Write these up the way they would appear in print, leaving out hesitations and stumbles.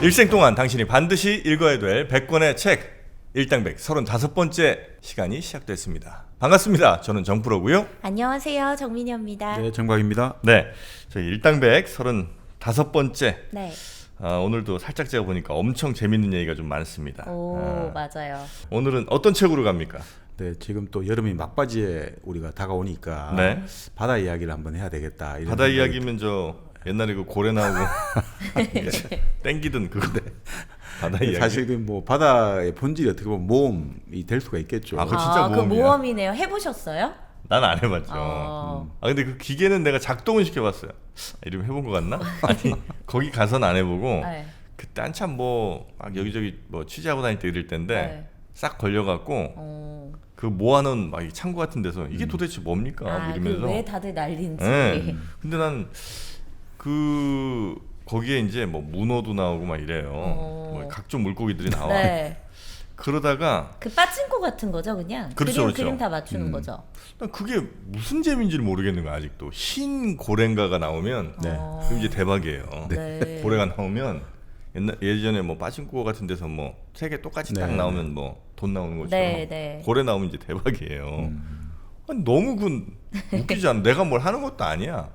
일생 동안 당신이 반드시 읽어야 될 100권의 책 일당백 35번째 시간이 시작됐습니다. 반갑습니다. 저는 정프로고요. 안녕하세요. 정민희입니다. 네, 정박입니다. 네, 저희 일당백 35번째. 네. 오늘도 살짝 제가 보니까 엄청 재밌는 얘기가 좀 많습니다. 오, 맞아요. 오늘은 어떤 책으로 갑니까? 네, 지금 또 여름이 막바지에 우리가 다가오니까 네. 바다 이야기를 한번 해야 되겠다. 이런 바다 생각이 이야기면 저 옛날에 그 고래 나오고 땡기던 그거. 바다 이야기. 사실 그 뭐 바다의 본질이 어떻게 보면 모험이 될 수가 있겠죠. 아, 그거 진짜 그 모험이야. 모험이네요. 해보셨어요? 난 안 해봤죠. 어. 근데 그 기계는 내가 작동은 시켜봤어요. 이름 해본 것 같나? 아니 거기 가서는 안 해보고 네. 그때 한참 뭐 막 여기저기 뭐 취재하고 다닐 때 이럴 때인데 네. 싹 걸려갖고 그 모아놓은 막 이 창고 같은 데서 이게 도대체 뭡니까? 이러면서. 왜 다들 난리인지. 네. 근데 난 그 거기에 이제 뭐 문어도 나오고 막 이래요. 뭐 각종 물고기들이 나와. 네. 그러다가 그 빠친코 같은 거죠, 그냥. 그렇죠, 그렇죠. 그림 다 맞추는 거죠. 난 그게 무슨 재미인지를 모르겠는 거야 아직도. 흰 고래인가가 나오면 네. 그럼 이제 대박이에요. 네. 고래가 나오면 예전에 뭐 빠진코 같은 데서 뭐 세 개 똑같이 딱 네. 나오면 뭐 돈 나오는 것처럼 네, 네. 고래 나오면 이제 대박이에요. 아니, 너무 웃기지 않아? 내가 뭘 하는 것도 아니야.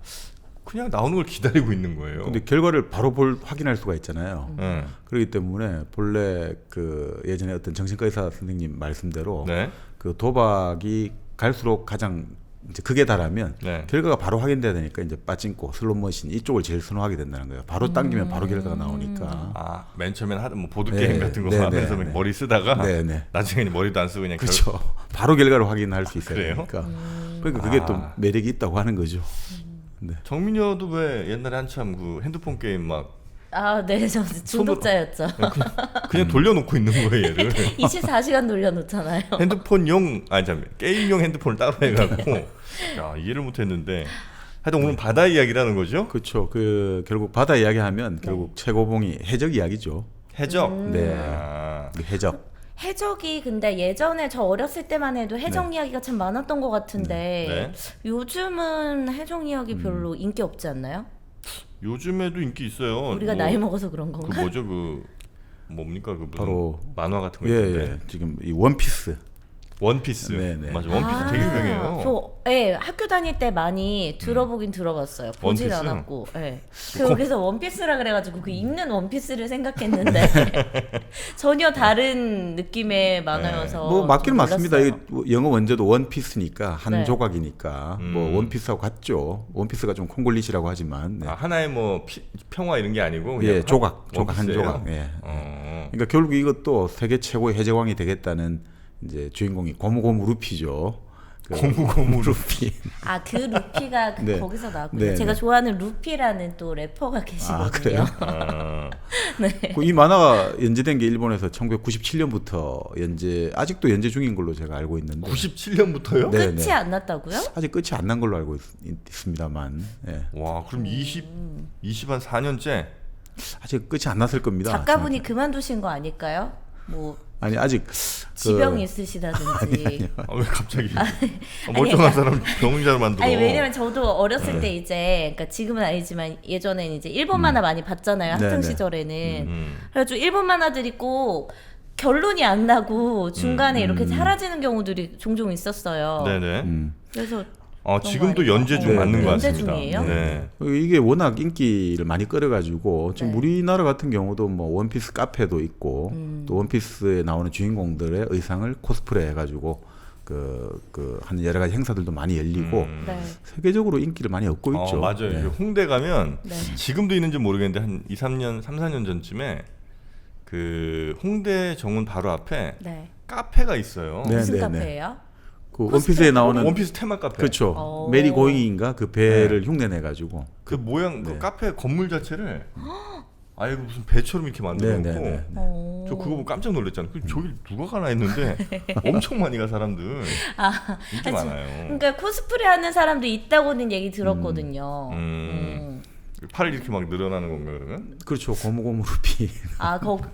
그냥 나오는 걸 기다리고 있는 거예요. 근데 결과를 바로 확인할 수가 있잖아요. 네. 그렇기 때문에 본래 그 예전에 어떤 정신과 의사 선생님 말씀대로 네. 그 도박이 갈수록 가장 이제 극에 달하면 네. 결과가 바로 확인돼야 되니까 이제 빠진코, 슬롯머신 이쪽을 제일 선호하게 된다는 거예요. 바로 당기면 바로 결과가 나오니까. 맨 처음엔 하던 뭐 보드 네, 게임 같은 거 네, 하면서 네, 네. 머리 쓰다가 네. 나중에는 머리도 안 쓰고 그냥 그렇죠. 바로 결과를 확인할 수 있어야 그래요? 되니까. 그러니까 그게 또 매력이 있다고 하는 거죠. 네. 정민여도 왜 옛날에 한참 그 핸드폰 게임 막 네, 저 중독자였죠. 그냥 돌려놓고 있는 거예요 얘를. 24시간 돌려놓잖아요. 핸드폰용 게임용 핸드폰을 따로 해갖고 야 이해를 못했는데 하여튼 오늘 바다 이야기라는 거죠? 그렇죠. 그 결국 바다 이야기하면 결국 최고봉이 해적 이야기죠. 해적. 네. 아, 그 해적. 해적이 근데 예전에 저 어렸을 때만 해도 해적 이야기가 참 많았던 것 같은데 요즘은 해적 이야기 별로 인기 없지 않나요? 요즘에도 인기 있어요. 우리가 나이 먹어서 그런 건가? 그 뭐죠 뭡니까 그 무슨 바로 만화 같은 거 있는데 예. 지금 이 원피스. 원피스. 네네. 맞아 원피스 되게 유명해요. 학교 다닐 때 많이 들어보긴 들어봤어요. 보질 원피스? 않았고. 그래서 원피스라 그래가지고 그 입는 원피스를 생각했는데 전혀 다른 느낌의 만화여서 뭐 맞긴 좀 맞습니다. 놀랐어요. 이 영어 원제도 원피스니까 한 네. 조각이니까 뭐 원피스하고 같죠. 원피스가 좀 콩글리시라고 하지만 네. 하나의 뭐 평화 이런 게 아니고 그냥 예, 조각 한 원피스예요? 조각. 예. 그러니까 결국 이것도 세계 최고의 해적왕이 되겠다는 이제 주인공이 고무고무 루피죠. 고무고무 루피. 그 루피가 네. 거기서 나왔군요. 네, 제가 네. 좋아하는 루피라는 또 래퍼가 계시거든요. 그래요? 아, 이 만화가 연재된 게 일본에서 1997년부터 아직도 연재 중인 걸로 제가 알고 있는데 97년부터요? 네. 끝이 안 났다고요? 아직 끝이 안 난 걸로 알고 있습니다만 예. 와 그럼 20 한 4년째. 아직 끝이 안 났을 겁니다. 작가분이 그만두신 거 아닐까요? 뭐 아니 아직 지병 있으시다든지. 왜 갑자기 멀쩡한 사람 병자로 만들어? 아니 왜냐면 저도 어렸을 때 이제 그러니까 지금은 아니지만 예전에는 이제 일본 만화 많이 봤잖아요. 학창 네네. 시절에는. 그래가지고 일본 만화들이 꼭 결론이 안 나고 중간에 이렇게 사라지는 경우들이 종종 있었어요. 네네. 그래서 지금도 아닌가? 연재 중 맞는 것 연재 같습니다. 중이에요? 네. 이게 워낙 인기를 많이 끌어가지고 지금 네. 우리나라 같은 경우도 뭐 원피스 카페도 있고 또 원피스에 나오는 주인공들의 의상을 코스프레 해가지고 하는 여러 가지 행사들도 많이 열리고 네. 세계적으로 인기를 많이 얻고 있죠. 맞아요. 네. 홍대 가면 네. 지금도 있는지 모르겠는데 한 3, 4년 전쯤에 그 홍대 정문 바로 앞에 네. 카페가 있어요. 네. 무슨 네네. 카페예요? 그 원피스에 나오는 원피스 테마 카페. 그렇죠. 오. 메리 고잉인가 그 배를 흉내내가지고 그 모양 그 네. 카페 건물 자체를 아예 무슨 배처럼 이렇게 만들어 놓고 네네네. 저 그거 보고 깜짝 놀랐잖아요. 저길 누가 가나 했는데 엄청 많이 가 사람들. 인기 많아요. 그러니까 코스프레 하는 사람도 있다고는 얘기 들었거든요. 팔이 이렇게 막 늘어나는 건가 그러면? 그렇죠. 고무고무 루피.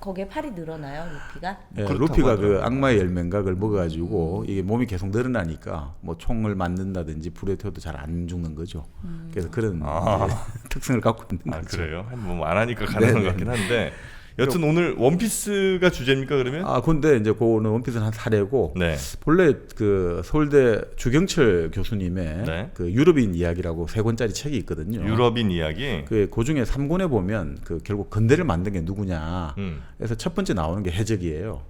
거기에 팔이 늘어나요, 루피가? 예, 그렇다고 루피가 그 하더라고요. 악마의 열매인가 그걸 먹어가지고 이게 몸이 계속 늘어나니까 뭐 총을 맞는다든지 불에 태워도 잘 안 죽는 거죠. 그래서 그런 이제 특성을 갖고 있는 거죠. 그래요? 뭐 안 하니까 가능한 것 같긴 한데 여튼 오늘 원피스가 주제입니까 그러면? 아 근데 이제 그거는 원피스는 한 사례고 네. 본래 그 서울대 주경철 교수님의 네. 그 유럽인 이야기라고 3권짜리 책이 있거든요. 유럽인 이야기. 그 중에 3권에 보면 그 결국 근대를 만든 게 누구냐. 그래서 첫 번째 나오는 게 해적이에요.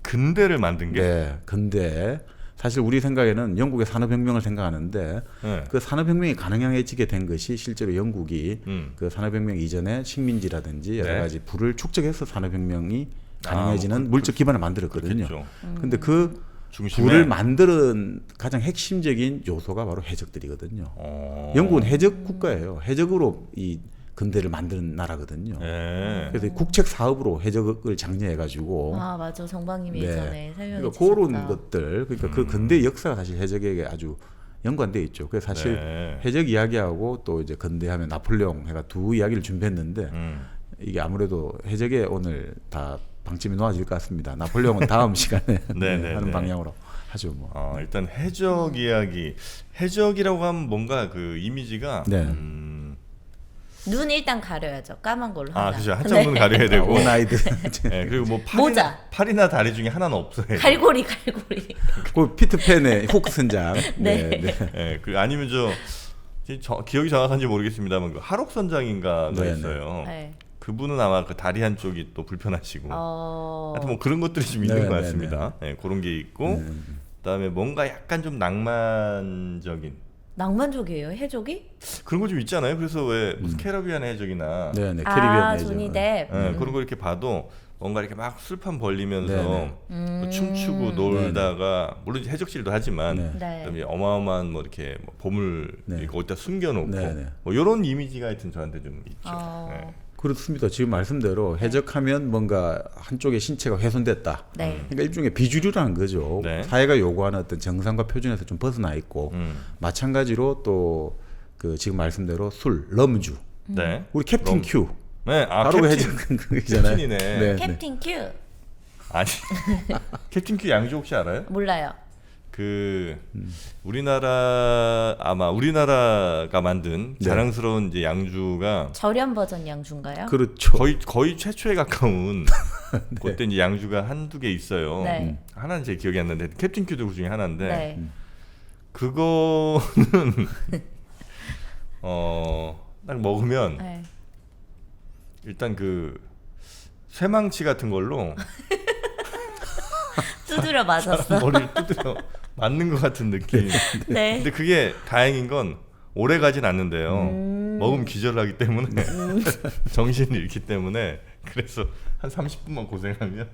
근대를 만든 게. 네, 근대. 사실 우리 생각에는 영국의 산업혁명을 생각하는데 네. 그 산업혁명이 가능해지게 된 것이 실제로 영국이 그 산업혁명 이전에 식민지라든지 여러 네. 가지 부를 축적해서 산업혁명이 가능해지는 뭐 물적 기반을 만들었거든요. 그렇겠죠. 근데 그 중심에. 부를 만드는 가장 핵심적인 요소가 바로 해적들이거든요. 영국은 해적 국가예요. 해적으로 이 근대를 만드는 나라거든요. 네. 그래서 국책 사업으로 해적을 장려해가지고 아 맞아 정방님이 네. 예전에 설명해 그러니까 주셨다. 그런 것들, 그러니까 그 근대 역사가 사실 해적에게 아주 연관돼 있죠. 그래서 사실 네. 해적 이야기하고 또 이제 근대하면 나폴레옹 해가 두 이야기를 준비했는데 이게 아무래도 해적에 오늘 다 방침이 놓아질 것 같습니다. 나폴레옹은 다음 시간에 네, 네, 하는 네. 방향으로 하죠. 뭐. 일단 해적 이야기. 해적이라고 하면 뭔가 그 이미지가 네. 눈 일단 가려야죠. 까만 걸로 하나. 그죠. 한쪽 눈 가려야 되고. 원아이드. 네, 그리고 뭐 모자. 팔이나 다리 중에 하나는 없어야 돼. 갈고리. 그 피트팬의 후크 선장. 네. 네, 그 아니면 기억이 정확한지 모르겠습니다만 그 하록 선장인가가 네, 네. 있어요. 네. 그분은 아마 그 다리 한쪽이 또 불편하시고. 하여튼 뭐 그런 것들이 좀 있는 네, 것 네, 같습니다. 네, 그런 게 있고 그다음에 뭔가 약간 좀 낭만적인 낭만적이에요 해적이? 그런 거 좀 있잖아요. 그래서 왜 무슨 캐러비안 해적이나 네네. 캐리비안 조니 해적. 뎁. 그런 거 이렇게 봐도 뭔가 이렇게 막 술판 벌리면서 네네. 뭐 춤추고 놀다가 물론 이제 해적질도 하지만 네. 네. 그다음에 어마어마한 뭐 이렇게 뭐 보물 네. 이렇게 어디다 숨겨놓고 네네. 뭐 이런 이미지가 하여튼 저한테 좀 있죠. 네. 그렇습니다. 지금 말씀대로 해적하면 뭔가 한쪽의 신체가 훼손됐다. 네. 그러니까 일종의 비주류라는 거죠. 네. 사회가 요구하는 어떤 정상과 표준에서 좀 벗어나 있고 마찬가지로 또 그 지금 말씀대로 술, 럼주. 네. 우리 캡틴 큐. 네. 바로 캡틴. 해적 그이잖아요. 캡틴이네. 네, 네. 캡틴 큐 아니 캡틴 큐 양주 혹시 알아요? 몰라요. 그 우리나라가 만든 네. 자랑스러운 이제 양주가 저렴 버전 양주인가요? 그렇죠. 거의 최초에 가까운 그때 이제 양주가 한두 개 있어요. 네. 하나는 제 기억이 안 나는데 캡틴 큐도 그 중에 하나인데 네. 그거는 딱 먹으면 네. 일단 그 쇠망치 같은 걸로 두드려 맞았어. 머리를 두드려 맞는 것 같은 느낌. 네. 근데 그게 다행인 건 오래 가진 않는데요. 먹으면 기절하기 때문에 정신을 잃기 때문에 그래서 한 30분만 고생하면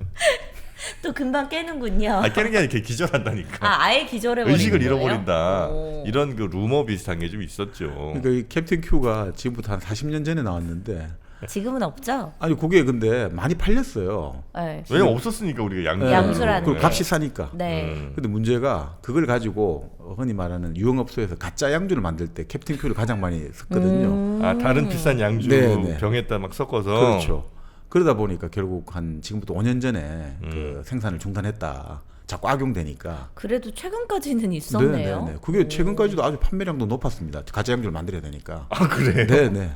또 금방 깨는군요. 깨는 게 아니라 이렇게 기절한다니까. 아예 기절해 버리는 의식을 거예요? 잃어버린다. 오. 이런 그 루머 비슷한 게 좀 있었죠. 그러니까 이 캡틴 큐가 지금부터 한 40년 전에 나왔는데 지금은 없죠? 아니 그게 근데 많이 팔렸어요. 네. 왜냐면 없었으니까 우리가 네. 양주라는 그리고 게. 값이 싸니까. 네. 근데 문제가 그걸 가지고 흔히 말하는 유흥업소에서 가짜 양주를 만들 때 캡틴 큐를 가장 많이 썼거든요. 다른 비싼 양주 네, 네. 병에다 막 섞어서. 그렇죠. 그러다 보니까 결국 한 지금부터 5년 전에 그 생산을 중단했다. 자꾸 악용되니까. 그래도 최근까지는 있었네요. 네네네. 그게 최근까지도 아주 판매량도 높았습니다. 가짜 양주를 만들어야 되니까. 그래요? 네네.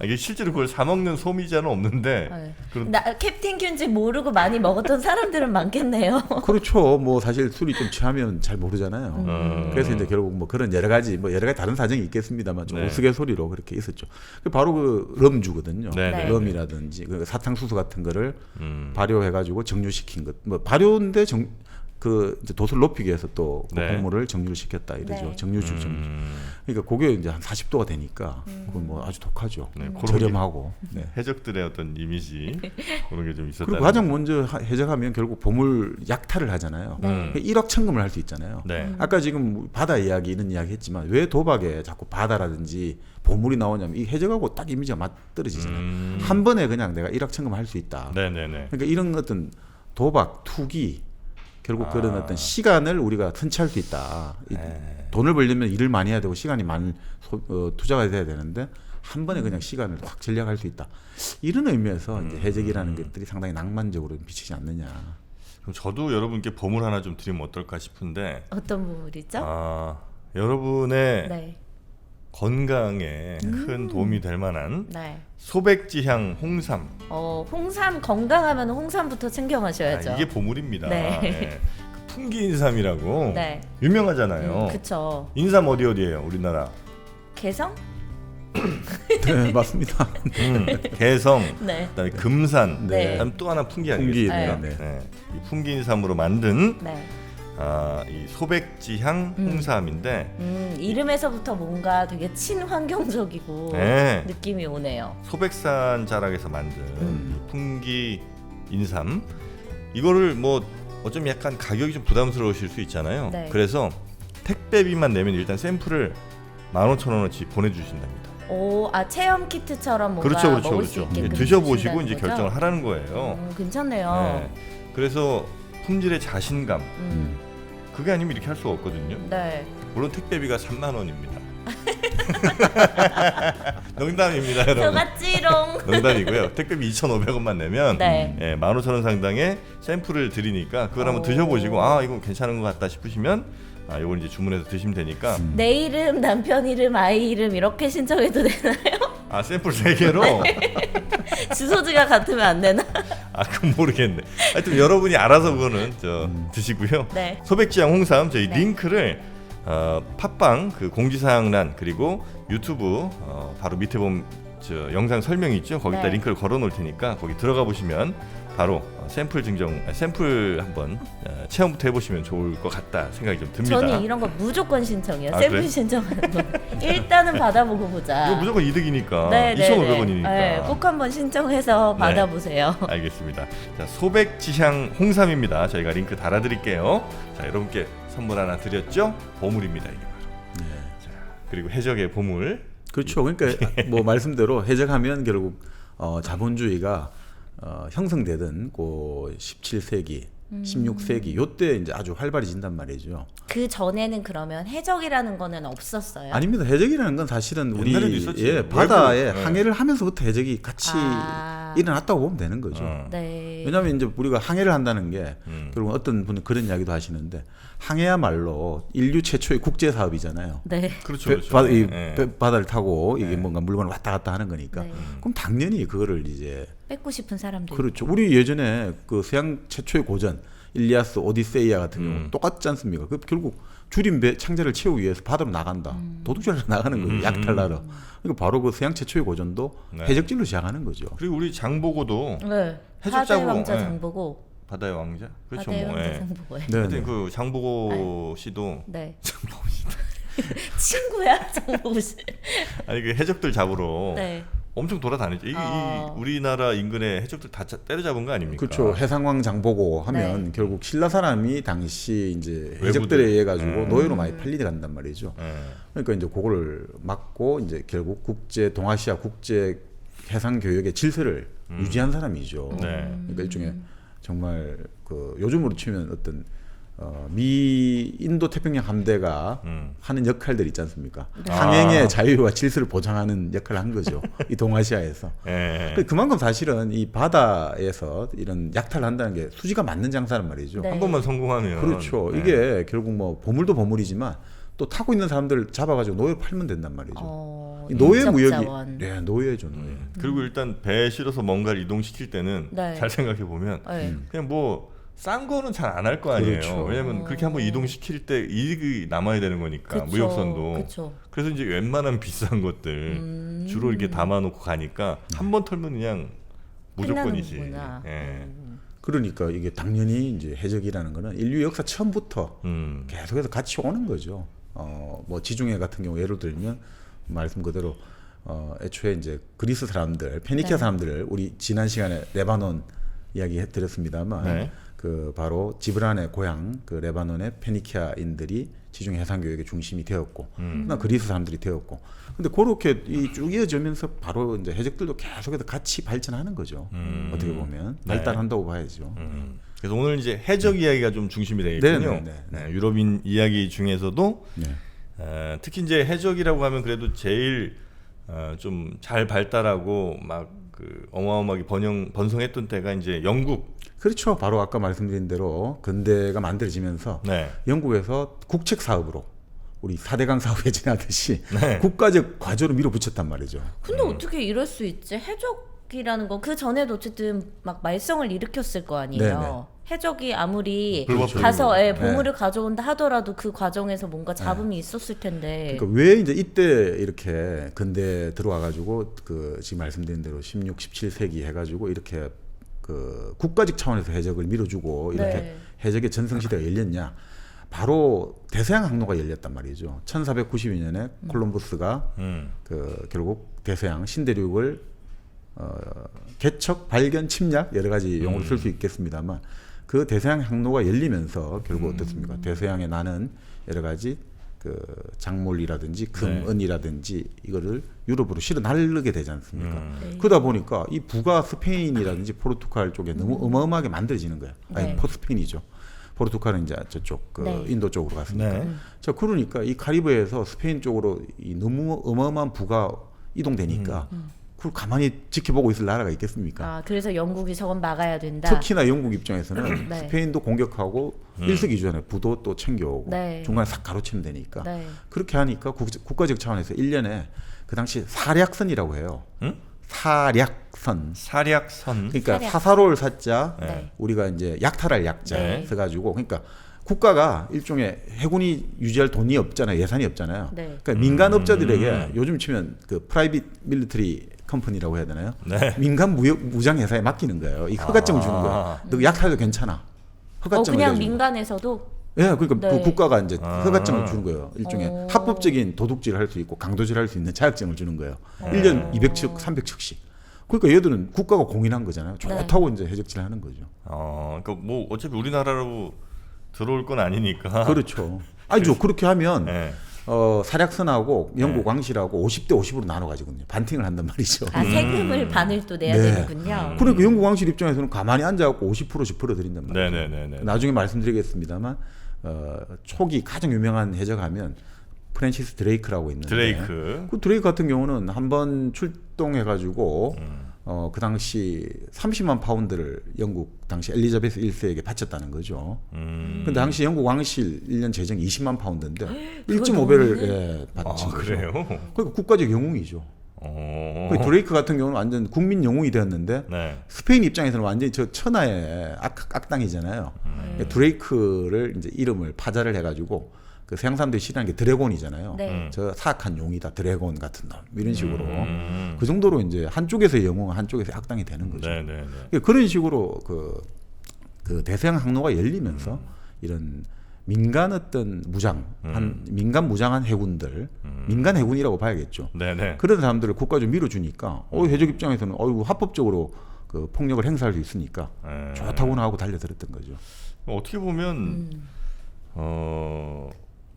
이게 실제로 그걸 사 먹는 소비자는 없는데. 네. 그럼 캡틴 큐인지 모르고 많이 먹었던 사람들은 많겠네요. 그렇죠. 뭐 사실 술이 좀 취하면 잘 모르잖아요. 그래서 이제 결국 뭐 그런 여러 가지 다른 사정이 있겠습니다만 좀 네. 우스갯소리로 그렇게 있었죠. 바로 그 럼주거든요. 네. 럼이라든지 그 사탕수수 같은 거를 발효해가지고 정류시킨 것. 뭐 발효인데 그 이제 도수를 높이기 위해서 또 그 네. 곡물을 정류를 시켰다 이러죠. 네. 정류주. 그러니까 그게 이제 한 40도가 되니까 그건 뭐 아주 독하죠. 네, 그런 저렴하고. 네. 해적들의 어떤 이미지 그런 게 좀 있었다. 그리고 가장 먼저 해적하면 결국 보물 약탈을 하잖아요. 1억 천금을 할 수 있잖아요. 네. 아까 지금 바다 이야기 이런 이야기 했지만 왜 도박에 자꾸 바다라든지 보물이 나오냐면 이 해적하고 딱 이미지가 맞떨어지잖아요. 한 번에 그냥 내가 1억 천금 할 수 있다. 네네네. 그러니까 이런 어떤 도박, 투기 결국 그런 어떤 시간을 우리가 선취할 수 있다. 돈을 벌려면 일을 많이 해야 되고 시간이 많이 투자가 돼야 되는데 한 번에 그냥 시간을 확 전략할 수 있다. 이런 의미에서 이제 해적이라는 것들이 상당히 낭만적으로 비치지 않느냐. 그럼 저도 여러분께 보물 하나 좀 드리면 어떨까 싶은데 어떤 부분이죠? 여러분의 네. 건강에 큰 도움이 될 만한 네. 소백지향 홍삼. 홍삼 건강하면 홍삼부터 챙겨 마셔야죠. 이게 보물입니다. 네. 예. 그 풍기인삼이라고 네. 유명하잖아요. 그쵸. 인삼 어디에요, 우리나라? 개성? 네, 맞습니다. 개성, 네. 그다음에 금산, 네. 그다음 또 하나 풍기 풍기, 아니겠습니까? 네. 네. 이 풍기인삼으로 만든 네. 이 소백지향 홍삼인데 이름에서부터 뭔가 되게 친환경적이고 네. 느낌이 오네요. 소백산 자락에서 만든 이 풍기인삼, 이거를 뭐 어쩜 약간 가격이 좀 부담스러우실 수 있잖아요. 네. 그래서 택배비만 내면 일단 샘플을 15,000원어치 보내주신답니다. 체험 키트처럼 뭔가 그렇죠, 그렇죠, 먹을 수 그렇죠. 있게끔 드셔보시고 해주신다는 이제 거죠? 결정을 하라는 거예요. 괜찮네요. 네. 그래서 품질의 자신감, 음. 그게 아니면 이렇게 할 수가 없거든요. 네. 물론 택배비가 3만 원입니다. 농담입니다, 여러분. 저같지롱. 농담이고요. 택배비 2,500원만 내면 네. 15,000원 상당의 샘플을 드리니까 그걸 한번 오. 드셔보시고 이거 괜찮은 것 같다 싶으시면 이걸 이제 주문해서 드시면 되니까. 내 이름, 남편 이름, 아이 이름 이렇게 신청해도 되나요? 샘플 3개로? 주소지가 같으면 안 되나? 그건 모르겠네. 하여튼 여러분이 알아서 그거는 드시고요. 네. 소백지향 홍삼 저희 네. 링크를 팟빵 그 공지사항란 그리고 유튜브 바로 밑에 보면 영상 설명이 있죠. 거기다 네. 링크를 걸어 놓을 테니까 거기 들어가 보시면 바로 샘플 한번 체험부터 해보시면 좋을 것 같다 생각이 좀 듭니다. 저는 이런 거 무조건 신청해요. 아, 샘플 그래? 신청하는 거. 일단은 받아보고 보자. 이거 무조건 이득이니까 네, 2,500원이니까. 네, 꼭 한번 신청해서 네. 받아보세요. 알겠습니다. 자, 소백지향 홍삼입니다. 저희가 링크 달아드릴게요. 자, 여러분께 선물 하나 드렸죠? 보물입니다, 이게 바로. 자, 그리고 해적의 보물. 그렇죠. 그러니까 뭐 말씀대로 해적하면 결국 자본주의가 형성되던 그 17세기, 16세기 요때 이제 아주 활발해진단 말이죠. 그 전에는 그러면 해적이라는 거는 없었어요. 아닙니다. 해적이라는 건 사실은 우리 옛날에도 있었지. 바다에 외국, 네. 항해를 하면서부터 해적이 같이 일어났다고 보면 되는 거죠. 네. 왜냐하면 이제 우리가 항해를 한다는 게 결국 어떤 분은 그런 이야기도 하시는데 항해야말로 인류 최초의 국제 사업이잖아요. 네. 그렇죠, 그렇죠. 바다를 타고 이게 뭔가 물건을 왔다 갔다 하는 거니까. 네. 그럼 당연히 그거를 이제 뺏고 싶은 사람들. 그렇죠. 우리 예전에 그 서양 최초의 고전 일리아스 오디세이아 같은 경우 똑같지 않습니까? 그 결국 줄인 배 창자를 채우기 위해서 바다로 나간다. 도둑질하러 나가는 거예요. 약탈하러. 그러니까 바로 그 서양 최초의 고전도 네. 해적질로 시작하는 거죠. 그리고 우리 장보고도 네. 해적 바다의 잡으러, 왕자 네. 장보고. 바다의 왕자? 그렇죠. 바다의 뭐. 왕자 예. 장보고요. 네. 하여튼 그 장보고 씨도 네. 장보고 씨. 친구야 장보고 씨. 아니 그 해적들 잡으러 네. 엄청 돌아다니죠. 이 우리나라 인근에 해적들 다 때려잡은 거 아닙니까? 그렇죠. 해상왕 장보고 하면 네. 결국 신라 사람이 당시 이제 외부들. 해적들에 의해 가지고 노예로 많이 팔리게 간단 말이죠. 예. 그러니까 이제 그거를 막고 이제 결국 국제 동아시아 국제 해상 교역의 질서를 유지한 사람이죠. 네. 그러니까 일종의 정말 그 요즘으로 치면 어떤 미 인도 태평양 함대가 하는 역할들 있지 않습니까? 항행의 자유와 질서를 보장하는 역할을 한 거죠. 이 동아시아에서. 예. 그만큼 사실은 이 바다에서 이런 약탈을 한다는 게 수지가 맞는 장사란 말이죠. 네. 한 번만 성공하면 그렇죠. 예. 이게 결국 뭐 보물도 보물이지만 또 타고 있는 사람들 잡아가지고 노예로 팔면 된단 말이죠. 이 노예 인적 무역이 자원. 네, 노예죠, 노예. 그리고 일단 배에 실어서 뭔가를 이동시킬 때는 네. 잘 생각해 보면 네. 그냥 뭐 싼 거는 잘 안 할 거 아니에요. 그렇죠. 왜냐면 그렇게 한번 이동시킬 때 이익이 남아야 되는 거니까 그쵸. 무역선도. 그쵸. 그래서 이제 웬만한 비싼 것들 주로 이렇게 담아놓고 가니까 한 번 털면 그냥 무조건이지. 끝나는구나. 예. 그러니까 이게 당연히 이제 해적이라는 거는 인류 역사 처음부터 계속해서 같이 오는 거죠. 뭐 지중해 같은 경우 예를 들면 말씀 그대로 애초에 이제 그리스 사람들, 페니키아 네. 사람들을 우리 지난 시간에 레바논 이야기 해드렸습니다만 네. 그 바로 지브란의 고향 그 레바논의 페니키아인들이 지중해 해상 교역의 중심이 되었고, 그리스 사람들이 되었고, 근데 그렇게 쭉 이어지면서 바로 이제 해적들도 계속해서 같이 발전하는 거죠. 어떻게 보면 네. 발달한다고 봐야죠. 그래서 오늘 이제 해적 이야기가 좀 중심이 되겠군요. 네. 유럽인 이야기 중에서도 네. 특히 이제 해적이라고 하면 그래도 제일 좀 잘 발달하고 막 그 어마어마하게 번성했던 때가 이제 영국. 그렇죠. 바로 아까 말씀드린 대로 근대가 만들어지면서 네. 영국에서 국책 사업으로 우리 4대강 사업에 지나듯이 네. 국가적 과제로 밀어붙였단 말이죠. 근데 어떻게 이럴 수 있지? 해적이라는 건 그 전에도 어쨌든 막 말썽을 일으켰을 거 아니에요. 네네. 해적이 아무리 불법적으로. 가서 네. 보물을 가져온다 하더라도 그 과정에서 뭔가 잡음이 있었을 텐데. 그러니까 왜 이제 이때 이렇게 근대 들어와 가지고 그 지금 말씀드린 대로 16, 17세기 해가지고 이렇게 그 국가적 차원에서 해적을 밀어주고 이렇게 네. 해적의 전성시대가 열렸냐? 바로 대서양 항로가 열렸단 말이죠. 1492년에 콜럼버스가 그 결국 대서양 신대륙을 개척, 발견, 침략 여러 가지 용어를 쓸 수 있겠습니다만 그 대서양 항로가 열리면서 결국 어떻습니까? 대서양에 나는 여러 가지 그 작물이라든지 금, 은이라든지 이거를 유럽으로 실어 나르게 되지 않습니까? 네. 그러다 보니까 이 부가 스페인이라든지 포르투갈 쪽에 너무 어마어마하게 만들어지는 거예요. 아니 네. 포스페인이죠. 포르투갈은 이제 저쪽 그 네. 인도 쪽으로 갔으니까. 네. 자 그러니까 이 카리브해에서 스페인 쪽으로 이 너무 어마어마한 부가 이동되니까 그걸 가만히 지켜보고 있을 나라가 있겠습니까? 아, 그래서 영국이 저건 막아야 된다. 특히나 영국 입장에서는 네. 스페인도 공격하고 일석이조잖아요. 부도 또 챙겨오고 네. 중간에 싹 가로치면 되니까 네. 그렇게 하니까 국가적 차원에서 1년에 그 당시 사략선이라고 해요. 응? 사략선. 사략선. 그러니까 사략. 사사로울 사자 네. 우리가 이제 약탈할 약자 네. 써가지고 그러니까 국가가 일종의 해군이 유지할 돈이 없잖아요. 예산이 없잖아요. 네. 그러니까 민간업자들에게 요즘 치면 그 프라이빗 밀리터리 컴퍼니라고 해야 되나요? 네. 민간 무장 회사에 맡기는 거예요. 이 허가증을 주는 거예요. 너 약탈도 괜찮아. 허가증을 그냥 내주는 민간에서도 예, 그러니까 네. 그 국가가 이제 아. 허가증을 주는 거예요. 일종의 오. 합법적인 도둑질을 할 수 있고 강도질을 할 수 있는 자격증을 주는 거예요. 1년 200척, 300척씩. 그러니까 얘들은 국가가 공인한 거잖아요. 좋다고 이제 해적질을 하는 거죠. 그러니까 뭐 어차피 우리나라로 들어올 건 아니니까. 그렇죠. 아니죠. 그렇게 하면 네. 사략선하고 영국 왕실하고 50대 50으로 나눠 가지거든요. 반팅을 한단 말이죠. 아, 세금을 반을 또 내야 네. 되는군요. 그러니까 영국 왕실 입장에서는 가만히 앉아갖고 50%씩 벌어들인단 말이죠. 네네네네. 나중에 말씀드리겠습니다만 초기 가장 유명한 해적하면 프랜시스 드레이크라고 있는데 드레이크. 그 드레이크 같은 경우는 한번 출동해가지고 그 당시 30만 파운드를 영국 당시 엘리자베스 1세에게 바쳤다는 거죠. 근데 당시 영국 왕실 1년 재정이 20만 파운드인데 1.5배를 예, 바친 거죠. 그래요? 그러니까 국가적 영웅이죠. 어. 드레이크 같은 경우는 완전 국민 영웅이 되었는데 네. 스페인 입장에서는 완전히 저 천하의 악당이잖아요. 그러니까 드레이크를 이제 이름을 파자를 해가지고 그 서양 사람들이 싫어하는 게 드래곤이잖아요. 네. 저 사악한 용이다, 드래곤 같은 놈 이런 식으로 그 정도로 이제 한쪽에서의 영웅, 한쪽에서 악당이 되는 거죠. 네네네. 그러니까 그런 식으로 그 대서양 항로가 열리면서 이런 민간 어떤 무장, 민간 무장한 해군들, 민간 해군이라고 봐야겠죠. 네네. 그런 사람들을 국가적으로 밀어주니까 해적 입장에서는 합법적으로 그 폭력을 행사할 수 있으니까 네. 좋다고나 하고 달려들었던 거죠. 어떻게 보면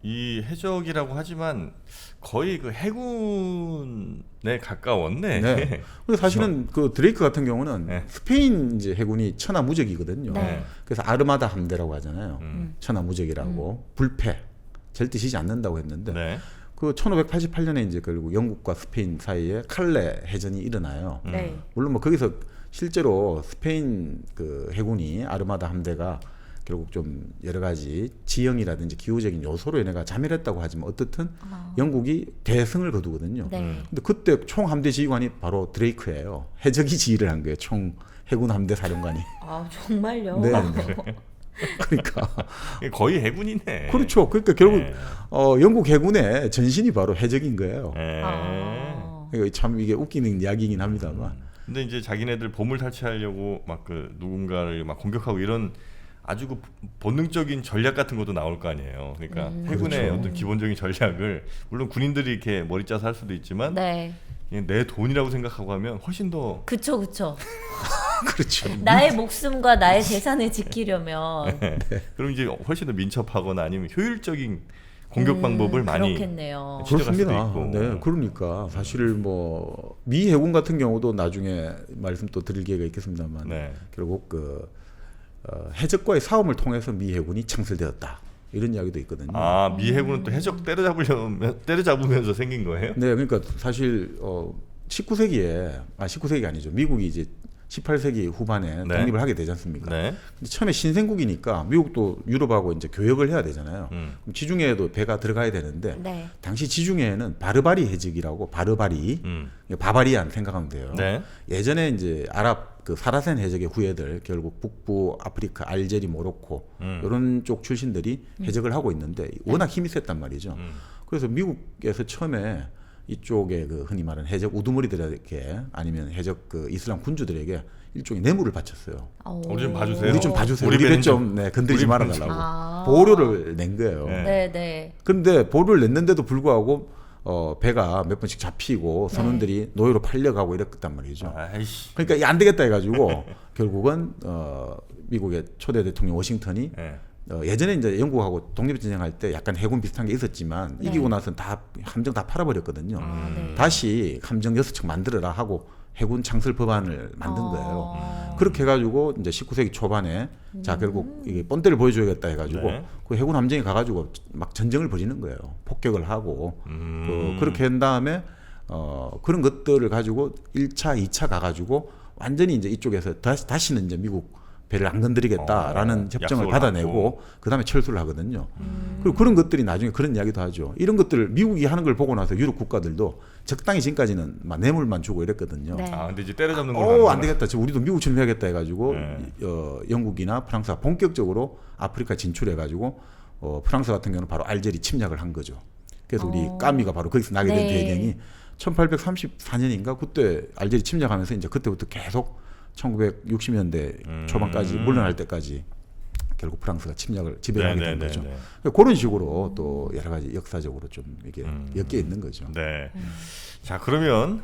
이 해적이라고 하지만 거의 그 해군에 가까웠네. 네. 근데 사실은 그 드레이크 같은 경우는 네. 스페인 이제 해군이 천하무적이거든요. 네. 그래서 아르마다 함대라고 하잖아요. 천하무적이라고 불패 절대 지지 않는다고 했는데 네. 그 1588년에 이제 결국 영국과 스페인 사이에 칼레 해전이 일어나요. 네. 물론 뭐 거기서 실제로 스페인 그 해군이 아르마다 함대가 결국 좀 여러 가지 지형이라든지 기후적인 요소로 얘네가 자멸했다고 하지만 어떻든 영국이 대승을 거두거든요. 네. 근데 그때 총 함대 지휘관이 바로 드레이크예요. 해적이 지휘를 한 거예요. 총 해군 함대 사령관이. 아, 정말요? 네. 그러니까 거의 해군이네. 그렇죠. 그러니까 결국 네. 영국 해군의 전신이 바로 해적인 거예요. 네. 아. 그러니까 참 이게 웃기는 이야기이긴 합니다만. 근데 이제 자기네들 보물 탈취하려고 막 그 누군가를 막 공격하고 이런 아주 그 본능적인 전략 같은 것도 나올 거 아니에요. 그러니까 해군의 그렇죠. 어떤 기본적인 전략을 물론 군인들이 이렇게 머리 짜서 할 수도 있지만 네. 그냥 내 돈이라고 생각하고 하면 훨씬 더 그쵸. 그렇죠. 나의 목숨과 나의 재산을 지키려면 그럼 이제 훨씬 더 민첩하거나 아니면 효율적인 공격 방법을 많이 그렇겠네요. 찾아갈 수도 그렇습니다. 있고. 네, 그러니까 사실 뭐 미 해군 같은 경우도 나중에 말씀 또 드릴 기회가 있겠습니다만 네. 결국 그 해적과의 싸움을 통해서 미 해군이 창설되었다 이런 이야기도 있거든요. 미 해군은 또 해적 때려잡으면서 생긴 거예요? 네, 그러니까 사실 19세기에 19세기 아니죠. 미국이 이제 18세기 후반에 네. 독립을 하게 되지 않습니까? 네. 근데 처음에 신생국이니까 미국도 유럽하고 이제 교역을 해야 되잖아요. 그럼 지중해에도 배가 들어가야 되는데 네. 당시 지중해에는 바르바리 해적이라고 바르바리 바바리안 생각하면 돼요. 네. 예전에 이제 아랍 그 사라센 해적의 후예들 결국 북부 아프리카 알제리 모로코 이런 쪽 출신들이 해적을 하고 있는데 워낙 힘이 셌단 말이죠. 그래서 미국에서 처음에 이쪽에 그 흔히 말하는 해적 우두머리들에게 아니면 해적 그 이슬람 군주들에게 일종의 뇌물을 바쳤어요. 우리 좀 봐주세요. 우리 좀 봐주세요. 우리 우리 배는 배 좀 건드리지 우리 말아달라고 아. 보호료를 낸 거예요. 네. 네, 네. 근데 보호료를 냈는데도 불구하고 배가 몇 번씩 잡히고 선원들이 노예로 팔려가고 이랬단 말이죠. 아이씨. 그러니까 이게 안 되겠다 해가지고 결국은 미국의 초대 대통령 워싱턴이 네. 예전에 이제 영국하고 독립전쟁할 때 약간 해군 비슷한 게 있었지만 네. 이기고 나서는 다 함정 다 팔아버렸거든요. 네. 다시 함정 6척 만들어라 하고 해군 창설 법안을 만든 거예요. 그렇게 해가지고 이제 19세기 초반에 자 결국 이게 본때를 보여줘야겠다 해가지고 네. 그 해군 함정에 가가지고 막 전쟁을 벌이는 거예요. 폭격을 하고 그렇게 한 다음에 그런 것들을 가지고 1차, 2차 가가지고 완전히 이제 이쪽에서 다시는 이제 미국 배를 안 건드리겠다라는 협정을 약속을 받아내고 하고. 그다음에 철수를 하거든요. 그리고 그런 것들이 나중에 그런 이야기도 하죠. 이런 것들을 미국이 하는 걸 보고 나서 유럽 국가들도 적당히 지금까지는 막 뇌물만 주고 이랬거든요. 네. 아 근데 이제 때려잡는 걸 안 되겠다. 지금 우리도 미국처럼 해야겠다 해가지고 네. 영국이나 프랑스가 본격적으로 아프리카 진출해가지고 프랑스 같은 경우는 바로 알제리 침략을 한 거죠. 그래서 우리 까미가 바로 거기서 나게 된 네. 배경이 1834년인가 그때 알제리 침략하면서 이제 그때부터 계속 1960년대 초반까지 물러날 때까지 결국 프랑스가 침략을 지배하게 된 거죠. 그런 식으로 또 여러 가지 역사적으로 좀 이게 엮여 있는 거죠. 네. 자 그러면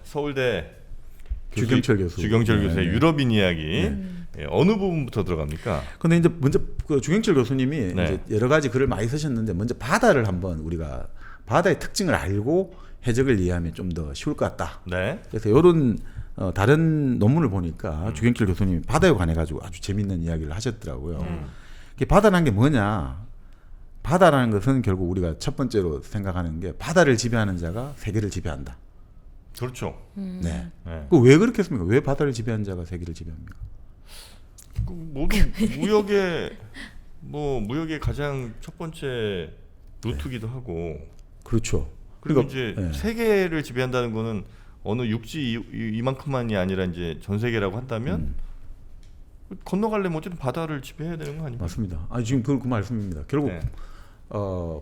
서울대 주경철 교수. 주경철 교수의 네. 유럽인 이야기 예, 어느 부분부터 들어갑니까? 근데 이제 먼저 그 주경철 교수님이 네. 이제 여러 가지 글을 많이 쓰셨는데 먼저 바다를 한번 우리가 바다의 특징을 알고 해적을 이해하면 좀 더 쉬울 것 같다. 네. 그래서 이런 다른 논문을 보니까 주경철 교수님이 바다에 관해 가지고 아주 재밌는 이야기를 하셨더라고요. 이게 바다라는 게 뭐냐? 바다라는 것은 결국 우리가 첫 번째로 생각하는 게 바다를 지배하는 자가 세계를 지배한다. 그렇죠. 네. 네. 그 왜 그렇게 했습니까? 왜 바다를 지배하는 자가 세계를 지배합니까? 그 모든 무역의 가장 첫 번째 루트기도 하고. 그렇죠. 그리고 이제 네. 세계를 지배한다는 거는 어느 육지 이만큼만이 아니라 이제 전 세계라고 한다면 건너가려면 어쨌든 바다를 지배해야 되는 거 아닙니까? 맞습니다. 아 지금 그 말씀입니다. 결국 네.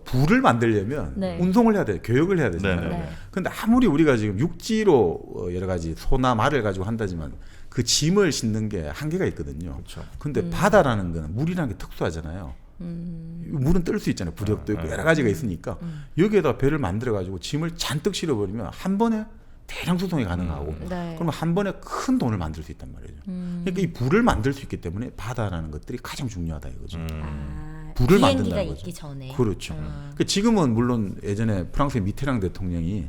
부를 만들려면 네. 운송을 해야 돼, 교역을 해야 되잖아요. 네, 네. 근데 아무리 우리가 지금 육지로 여러 가지 소나 말을 가지고 한다지만 그 짐을 싣는 게 한계가 있거든요. 그렇죠. 근데 바다라는 거는 물이라는 게 특수하잖아요. 물은 뜰 수 있잖아요. 부력도 있고 여러 가지가 있으니까 여기에다 배를 만들어 가지고 짐을 잔뜩 실어버리면 한 번에 대량 수송이 가능하고 네. 그러면 한 번에 큰 돈을 만들 수 있단 말이죠. 그러니까 이 부를 만들 수 있기 때문에 바다라는 것들이 가장 중요하다 이거죠. 불을 비행기가 만든다는 거죠. 있기 전에. 그렇죠. 그 지금은 물론 예전에 프랑스의 미테랑 대통령이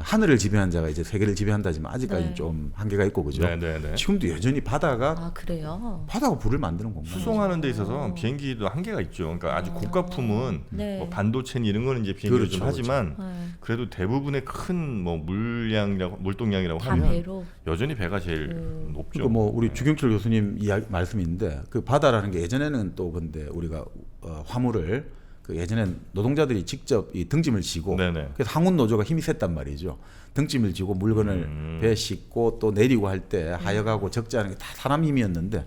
하늘을 지배한 자가 이제 세계를 지배한다지만 아직까지는 네. 좀 한계가 있고 그죠. 네네네. 지금도 여전히 바다가 그래요. 불을 만드는 공간. 수송하는 데 있어서 비행기도 한계가 있죠. 그러니까 아주 고가품은 네. 뭐 반도체 이런 거는 이제 비행기로 그렇죠, 좀 하지만 네. 그래도 대부분의 큰 뭐 물동량이라고 다 하면 배로. 여전히 배가 제일 높죠. 그러니까 뭐 우리 주경철 교수님 말씀인데 그 바다라는 게 예전에는 또 근데 우리가 화물을 그 예전엔 노동자들이 직접 이 등짐을 지고 네네. 그래서 항운 노조가 힘이 셌단 말이죠. 등짐을 지고 물건을 배에 싣고 또 내리고 할 때 하역하고 적재하는 게 다 사람 힘이었는데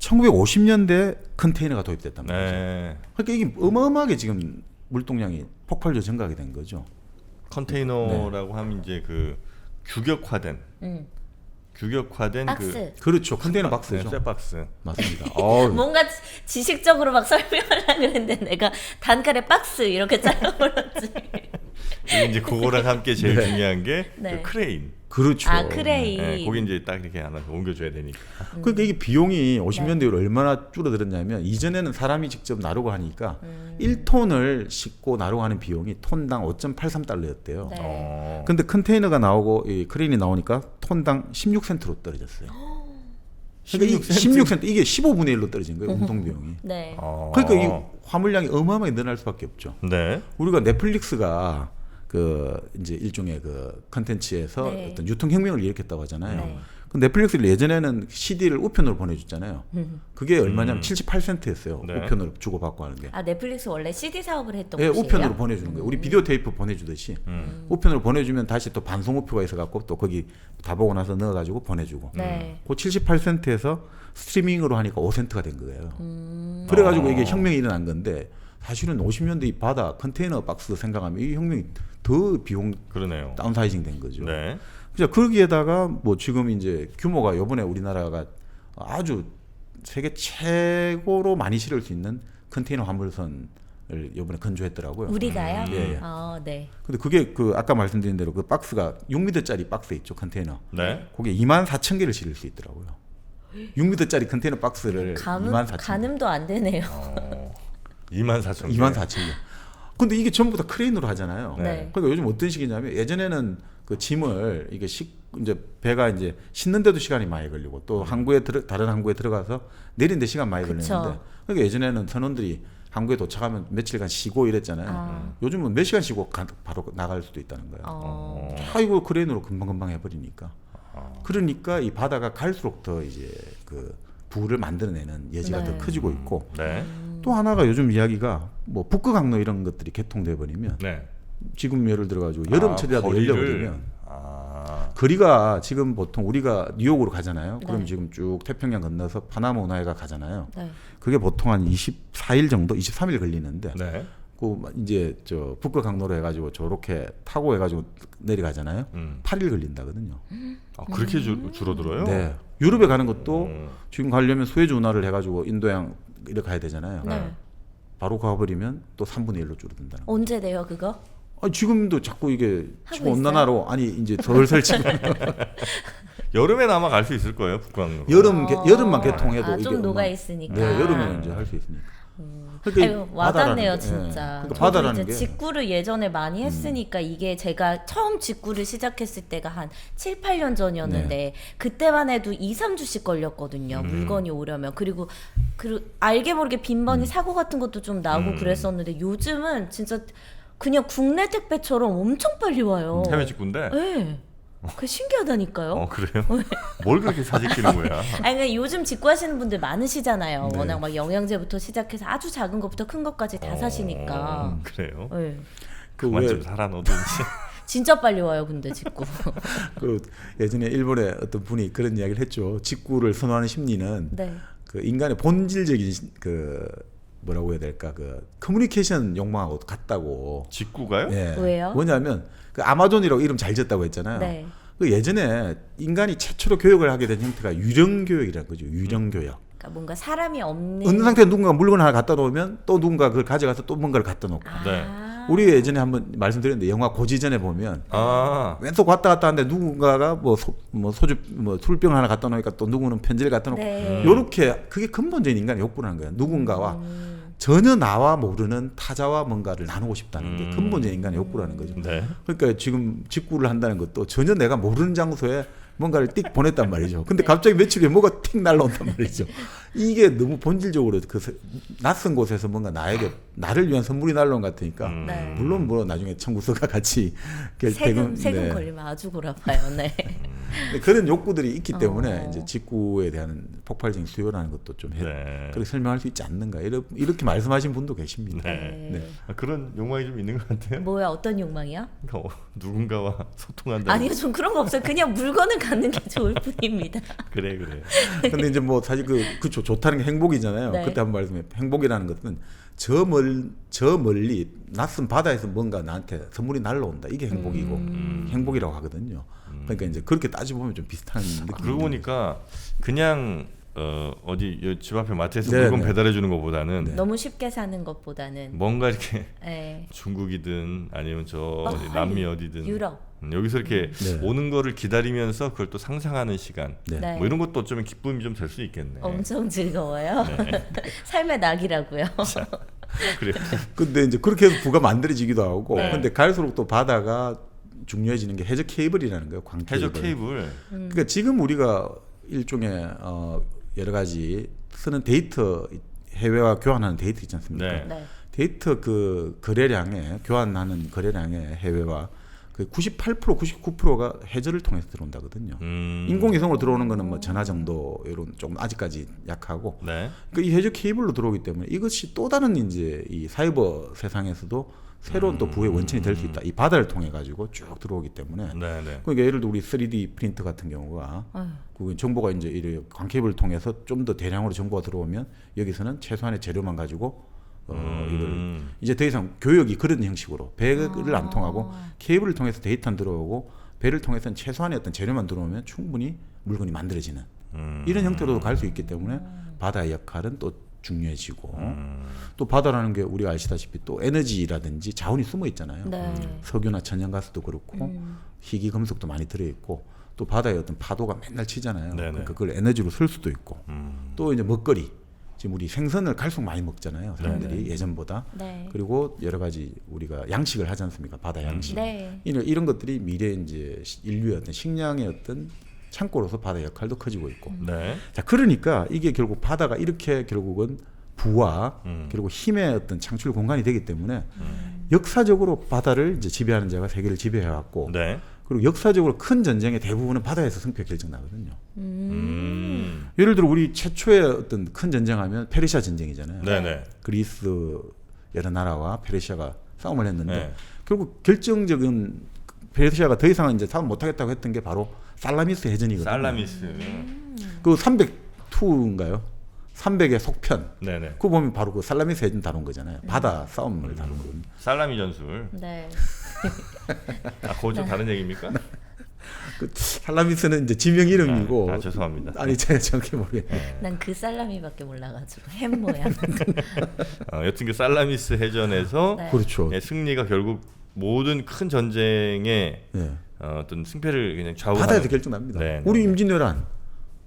1950년대 컨테이너가 도입됐단 말이죠. 네. 그러니까 이게 어마어마하게 지금 물동량이 폭발적으로 증가하게 된 거죠. 컨테이너라고 하면 이제 그 규격화된 박스. 그렇죠. 컨테이너 박스죠. 쇠박스. 맞습니다. 뭔가 지식적으로 막 설명하려고 했는데 내가 단칼에 박스 이렇게 잘라버렸지. 이게 이제 그거랑 함께 제일 중요한 게 네. 그 크레인. 그렇죠. 아 크레인. 네, 거기 이제 딱 이렇게 하나 옮겨줘야 되니까. 그러니까 이게 비용이 50년대 이후로 얼마나 줄어들었냐면 이전에는 사람이 직접 나르고 하니까 1톤을 싣고 나르고 하는 비용이 톤당 5.83달러였대요. 네. 근데 컨테이너가 나오고 이 크레인이 나오니까 톤당 16센트로 떨어졌어요. 그러니까 16센트 이게 15분의 1로 떨어진 거예요. 운송 비용이. 네. 그러니까 이 화물량이 어마어마하게 늘어날 수밖에 없죠. 네. 우리가 넷플릭스가 그 이제 일종의 그 컨텐츠에서 네. 어떤 유통혁명을 일으켰다고 하잖아요. 네. 그 넷플릭스를 예전에는 CD를 우편으로 보내줬잖아요. 그게 얼마냐면 78센트였어요. 네. 우편으로 주고받고 하는 게. 아 넷플릭스 원래 CD 사업을 했던 예, 곳이에요? 우편으로 보내주는 거예요. 우리 비디오 테이프 보내주듯이 우편으로 보내주면 다시 또 반송 우표가 있어갖고 또 거기 다 보고 나서 넣어가지고 보내주고. 네. 그 78센트에서 스트리밍으로 하니까 5센트가 된 거예요. 그래가지고 이게 혁명이 일어난 건데 사실은 50년대 이 바다 컨테이너 박스 생각하면 이 혁명이 더 비용 그러네요. 다운사이징 된 거죠. 네. 그래서 거기에다가 뭐 지금 이제 규모가 이번에 우리나라가 아주 세계 최고로 많이 실을 수 있는 컨테이너 화물선을 이번에 건조했더라고요. 우리가요? 예, 예. 네. 근데 그게 그 아까 말씀드린 대로 그 박스가 6m짜리 박스 있죠, 컨테이너. 네. 거기에 24,000개를 실을 수 있더라고요. 6m짜리 컨테이너 박스를 가늠, 24,000개. 가늠도 안 되네요. 24,000개. 24,000개. 근데 이게 전부 다 크레인으로 하잖아요. 네. 그러니까 요즘 어떤 식이냐면 예전에는 그 짐을 이게 이제 배가 이제 싣는데도 시간이 많이 걸리고 또 항구에 다른 항구에 들어가서 내린데 시간 많이 그쵸. 걸리는데 그러니까 예전에는 선원들이 항구에 도착하면 며칠간 쉬고 이랬잖아요. 요즘은 몇 시간 쉬고 바로 나갈 수도 있다는 거예요. 다 이거 크레인으로 금방금방 해버리니까. 그러니까 이 바다가 갈수록 더 이제 그 부를 만들어내는 여지가 네. 더 커지고 있고 네. 또 하나가 요즘 이야기가 뭐 북극 항로 이런 것들이 개통돼 버리면 네. 지금 예를 들어가지고 여름철이라도 거리를- 열려버리면 아. 거리가 지금 보통 우리가 뉴욕으로 가잖아요. 그럼 네. 지금 쭉 태평양 건너서 파나마 운하해가 가잖아요. 네. 그게 보통 한 24일 정도, 23일 걸리는데 네. 그 이제 저 북극 항로로 해가지고 저렇게 타고 해가지고 내려가잖아요. 8일 걸린다거든요. 아, 그렇게 줄어들어요? 네. 유럽에 가는 것도 음. 지금 가려면 수에즈 운하를 해가지고 인도양 이렇게 가야 되잖아요. 네. 바로 가버리면 또 3분의 1로 줄어든다는 거예요. 언제 돼요 그거? 지금도 자꾸 이게 하고 지금 온난화로 아니 이제 슬슬 지금 여름에는 아마 갈 수 있을 거예요, 북광로. 여름만 개통해도 좀 이게 녹아 네, 있으니까. 여름에는 이제 할 수 있으니까. 아유, 와닿네요 바다라는 게, 진짜. 그러니까 저도 바다라는 이제 게 직구를 예전에 많이 했으니까 이게 제가 처음 직구를 시작했을 때가 한 7, 8년 전이었는데 네. 그때만 해도 2, 3주씩 걸렸거든요. 물건이 오려면. 그리고 알게 모르게 빈번히 사고 같은 것도 좀 나고 그랬었는데 요즘은 진짜 그냥 국내 택배처럼 엄청 빨리 와요. 해외 직구인데. 네. 그게 신기하다니까요. 그래요? 뭘 그렇게 사직기는 거야? 아니 그러니까 요즘 직구하시는 분들 많으시잖아요. 네. 워낙 막 영양제부터 시작해서 아주 작은 것부터 큰 것까지 다 사시니까. 그래요? 네. 그만 왜- 좀 살아 너든지. 진짜 빨리 와요, 근데 직구. 그 예전에 일본에 어떤 분이 그런 이야기를 했죠. 직구를 선호하는 심리는 네. 그 인간의 본질적인 그 뭐라고 해야 될까 그 커뮤니케이션 욕망하고 같다고. 직구가요? 네. 왜요? 뭐냐면 그 아마존이라고 이름 잘 지었다고 했잖아요. 네. 그 예전에 인간이 최초로 교육을 하게 된 형태가 유령 교육이라는 거죠. 유령 교육. 그러니까 뭔가 사람이 없는. 어느 상태에 누군가 물건 하나 갖다 놓으면 또 누군가 그걸 가져가서 또 뭔가를 갖다 놓고. 네. 우리 예전에 한번 말씀드렸는데 영화 고지전에 보면 아. 왼쪽 왔다 갔다 하는데 누군가가 뭐 소주 뭐 술병 하나 갖다 놓으니까 또 누구는 편지를 갖다 놓고 네. 요렇게 그게 근본적인 인간의 욕구라는 거예요. 누군가와 전혀 나와 모르는 타자와 뭔가를 나누고 싶다는 게 근본적인 인간의 욕구라는 거죠. 네. 그러니까 지금 직구를 한다는 것도 전혀 내가 모르는 장소에 뭔가를 띡 보냈단 말이죠. 근데 갑자기 며칠 후에 뭐가 틱 날라온단 말이죠. 이게 너무 본질적으로 그 낯선 곳에서 뭔가 나를 위한 선물이 날라온 것 같으니까 네. 물론 뭐 나중에 청구서가 같이 세금 네. 걸리면 아주 골아파요. 네. 근데 그런 욕구들이 있기 때문에 이제 직구에 대한 폭발적인 수요라는 것도 좀 네. 그렇게 설명할 수 있지 않는가 이렇게 말씀하신 분도 계십니다. 네. 네. 그런 욕망이 좀 있는 것 같아요. 뭐야, 어떤 욕망이요? 그러니까 누군가와 소통한다. 아니요, 전 그런 거 없어요. 그냥 물건을 갖는 게 좋을 뿐입니다. 그래 그래. 근데 이제 뭐 사실 그쵸 좋다는 게 행복이잖아요. 네. 그때 한번 말씀해 행복이라는 것은 저 멀리 낯선 바다에서 뭔가 나한테 선물이 날라온다. 이게 행복이고 행복이라고 하거든요. 그러니까 이제 그렇게 따지고 보면 좀 비슷한 느낌. 그러고 보니까 그냥 어디 집 앞에 마트에서 네, 물건 네. 배달해 주는 것보다는 너무 쉽게 사는 것보다는. 뭔가 이렇게 네. 중국이든 아니면 저 어디 남미 어디든 유럽. 여기서 이렇게 네. 오는 거를 기다리면서 그걸 또 상상하는 시간. 네. 네. 뭐 이런 것도 어쩌면 기쁨이 좀 될 수 있겠네. 엄청 즐거워요. 네. 삶의 낙이라고요. 그래. 근데 이제 그렇게 해서 부가 만들어지기도 하고 네. 근데 갈수록 또 바다가 중요해지는 게 해저 케이블이라는 거예요. 광 해저 케이블. 케이블. 그러니까 지금 우리가 일종의 여러 가지 쓰는 데이터 해외와 교환하는 데이터 있지 않습니까? 네. 네. 데이터 그 거래량에 교환하는 거래량의 해외와 그 98% 99%가 해저를 통해서 들어온다거든요. 인공위성으로 들어오는 거는 뭐 전화 정도 이런 좀 아직까지 약하고 네. 그 이 해저 케이블로 들어오기 때문에 이것이 또 다른 이제 이 사이버 세상에서도 새로운 또 부의 원천이 될 수 있다. 이 바다를 통해 가지고 쭉 들어오기 때문에 네, 네. 그러니까 예를 들어 우리 3D 프린터 같은 경우가 그 정보가 이제 이 광케이블을 통해서 좀 더 대량으로 정보가 들어오면 여기서는 최소한의 재료만 가지고 이걸 이제 더 이상 교역이 그런 형식으로 배를 안 통하고 케이블을 통해서 데이터는 들어오고 배를 통해서는 최소한의 어떤 재료만 들어오면 충분히 물건이 만들어지는 이런 형태로도 갈 수 있기 때문에 바다의 역할은 또 중요해지고 또 바다라는 게 우리가 아시다시피 또 에너지라든지 자원이 숨어 있잖아요. 네. 석유나 천연가스도 그렇고 희귀 금속도 많이 들어있고 또 바다에 어떤 파도가 맨날 치잖아요. 네네. 그러니까 그걸 에너지로 쓸 수도 있고 또 이제 먹거리 지금 우리 생선을 갈수록 많이 먹잖아요. 사람들이 예전보다. 네. 그리고 여러 가지 우리가 양식을 하지 않습니까? 바다 양식. 네. 이런 것들이 미래 이제 인류의 어떤 식량의 어떤 창고로서 바다 역할도 커지고 있고. 네. 자, 그러니까 이게 결국 바다가 이렇게 결국은 부와 그리고 힘의 어떤 창출 공간이 되기 때문에 역사적으로 바다를 이제 지배하는 자가 세계를 지배해 왔고 네. 그리고 역사적으로 큰 전쟁의 대부분은 바다에서 승패 결정나거든요. 예를 들어 우리 최초의 어떤 큰 전쟁하면 페르시아 전쟁이잖아요. 네네. 그리스 여러 나라와 페르시아가 싸움을 했는데 네. 결국 결정적인 페르시아가 더 이상 이제 싸움 못하겠다고 했던 게 바로 살라미스 해전이거든요. 살라미스. 그 302인가요? 300의 속편. 네네. 그거 보면 바로 그 살라미스 해전 다룬 거잖아요. 바다 싸움을 다룬 거거든요. 살라미 전술. 네. 아, 그거 좀 다른 얘기입니까? 그 살라미스는 이제 지명 이름이고. 아, 죄송합니다. 아니 제가 정확히 모르겠어요. 난 그 살라미밖에 몰라가지고 햄 모양. 여튼 그 살라미스 해전에서 네. 그렇죠. 승리가 결국 모든 큰 전쟁의 네. 어떤 승패를 그냥 좌우하는 바다에서 결정납니다. 네, 우리 네. 임진왜란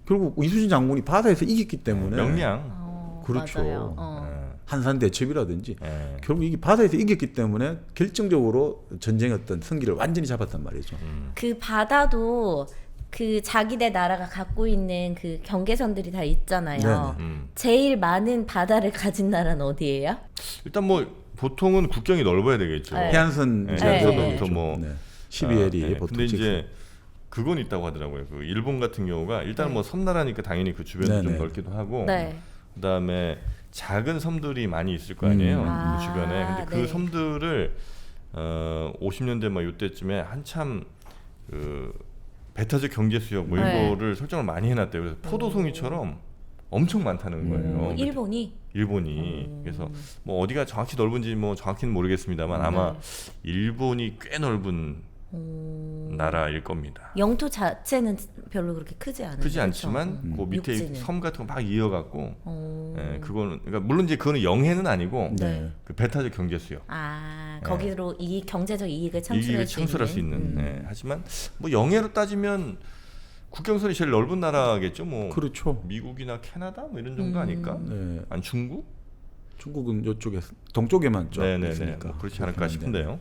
결국 이순신 장군이 바다에서 이겼기 때문에 명량. 그렇죠. 맞아요. 한산대첩이라든지 네. 결국 이게 바다에서 이겼기 때문에 결정적으로 전쟁의 어떤 승기를 완전히 잡았단 말이죠. 그 바다도 그 자기네 나라가 갖고 있는 그 경계선들이 다 있잖아요. 네네. 제일 많은 바다를 가진 나라는 어디예요? 일단 뭐 보통은 국경이 넓어야 되겠죠. 네. 해안선 네. 해안선부터 뭐. 네. 12L이 네. 보통 근데 직선. 이제 그건 있다고 하더라고요. 그 일본 같은 경우가 일단 뭐 섬나라니까 당연히 그 주변도 좀 네네. 넓기도 하고 네. 그다음에 작은 섬들이 많이 있을 거 아니에요. 아, 그 주변에. 근데 그 네. 섬들을 50년대 막 이때쯤에 한참 그 배타적 경제 수역 뭐 네. 이거를 설정을 많이 해놨대요. 그래서 포도송이처럼 엄청 많다는 거예요. 일본이 일본이 그래서 뭐 어디가 정확히 넓은지 뭐 정확히는 모르겠습니다만 아마 일본이 꽤 넓은 나라일 겁니다. 영토 자체는 별로 그렇게 크지 않아요. 크지 않지만 그 밑에 육지는. 섬 같은 거 막 이어갖고 예, 그거는 그러니까 물론 이제 그거는 영해는 아니고 네. 그 배타적 경제 수역 아 거기로 이 경제적 이익을 이익을 창출할 수 창출할 수 있는 예, 하지만 뭐 영해로 따지면 국경선이 제일 넓은 나라겠죠. 뭐 그렇죠. 미국이나 캐나다 뭐 이런 정도 아닐까? 네. 아니 중국? 중국은 이쪽에 동쪽에만 좀 네네네. 있으니까 뭐 그렇지 않을까 그렇긴 한데. 싶은데요.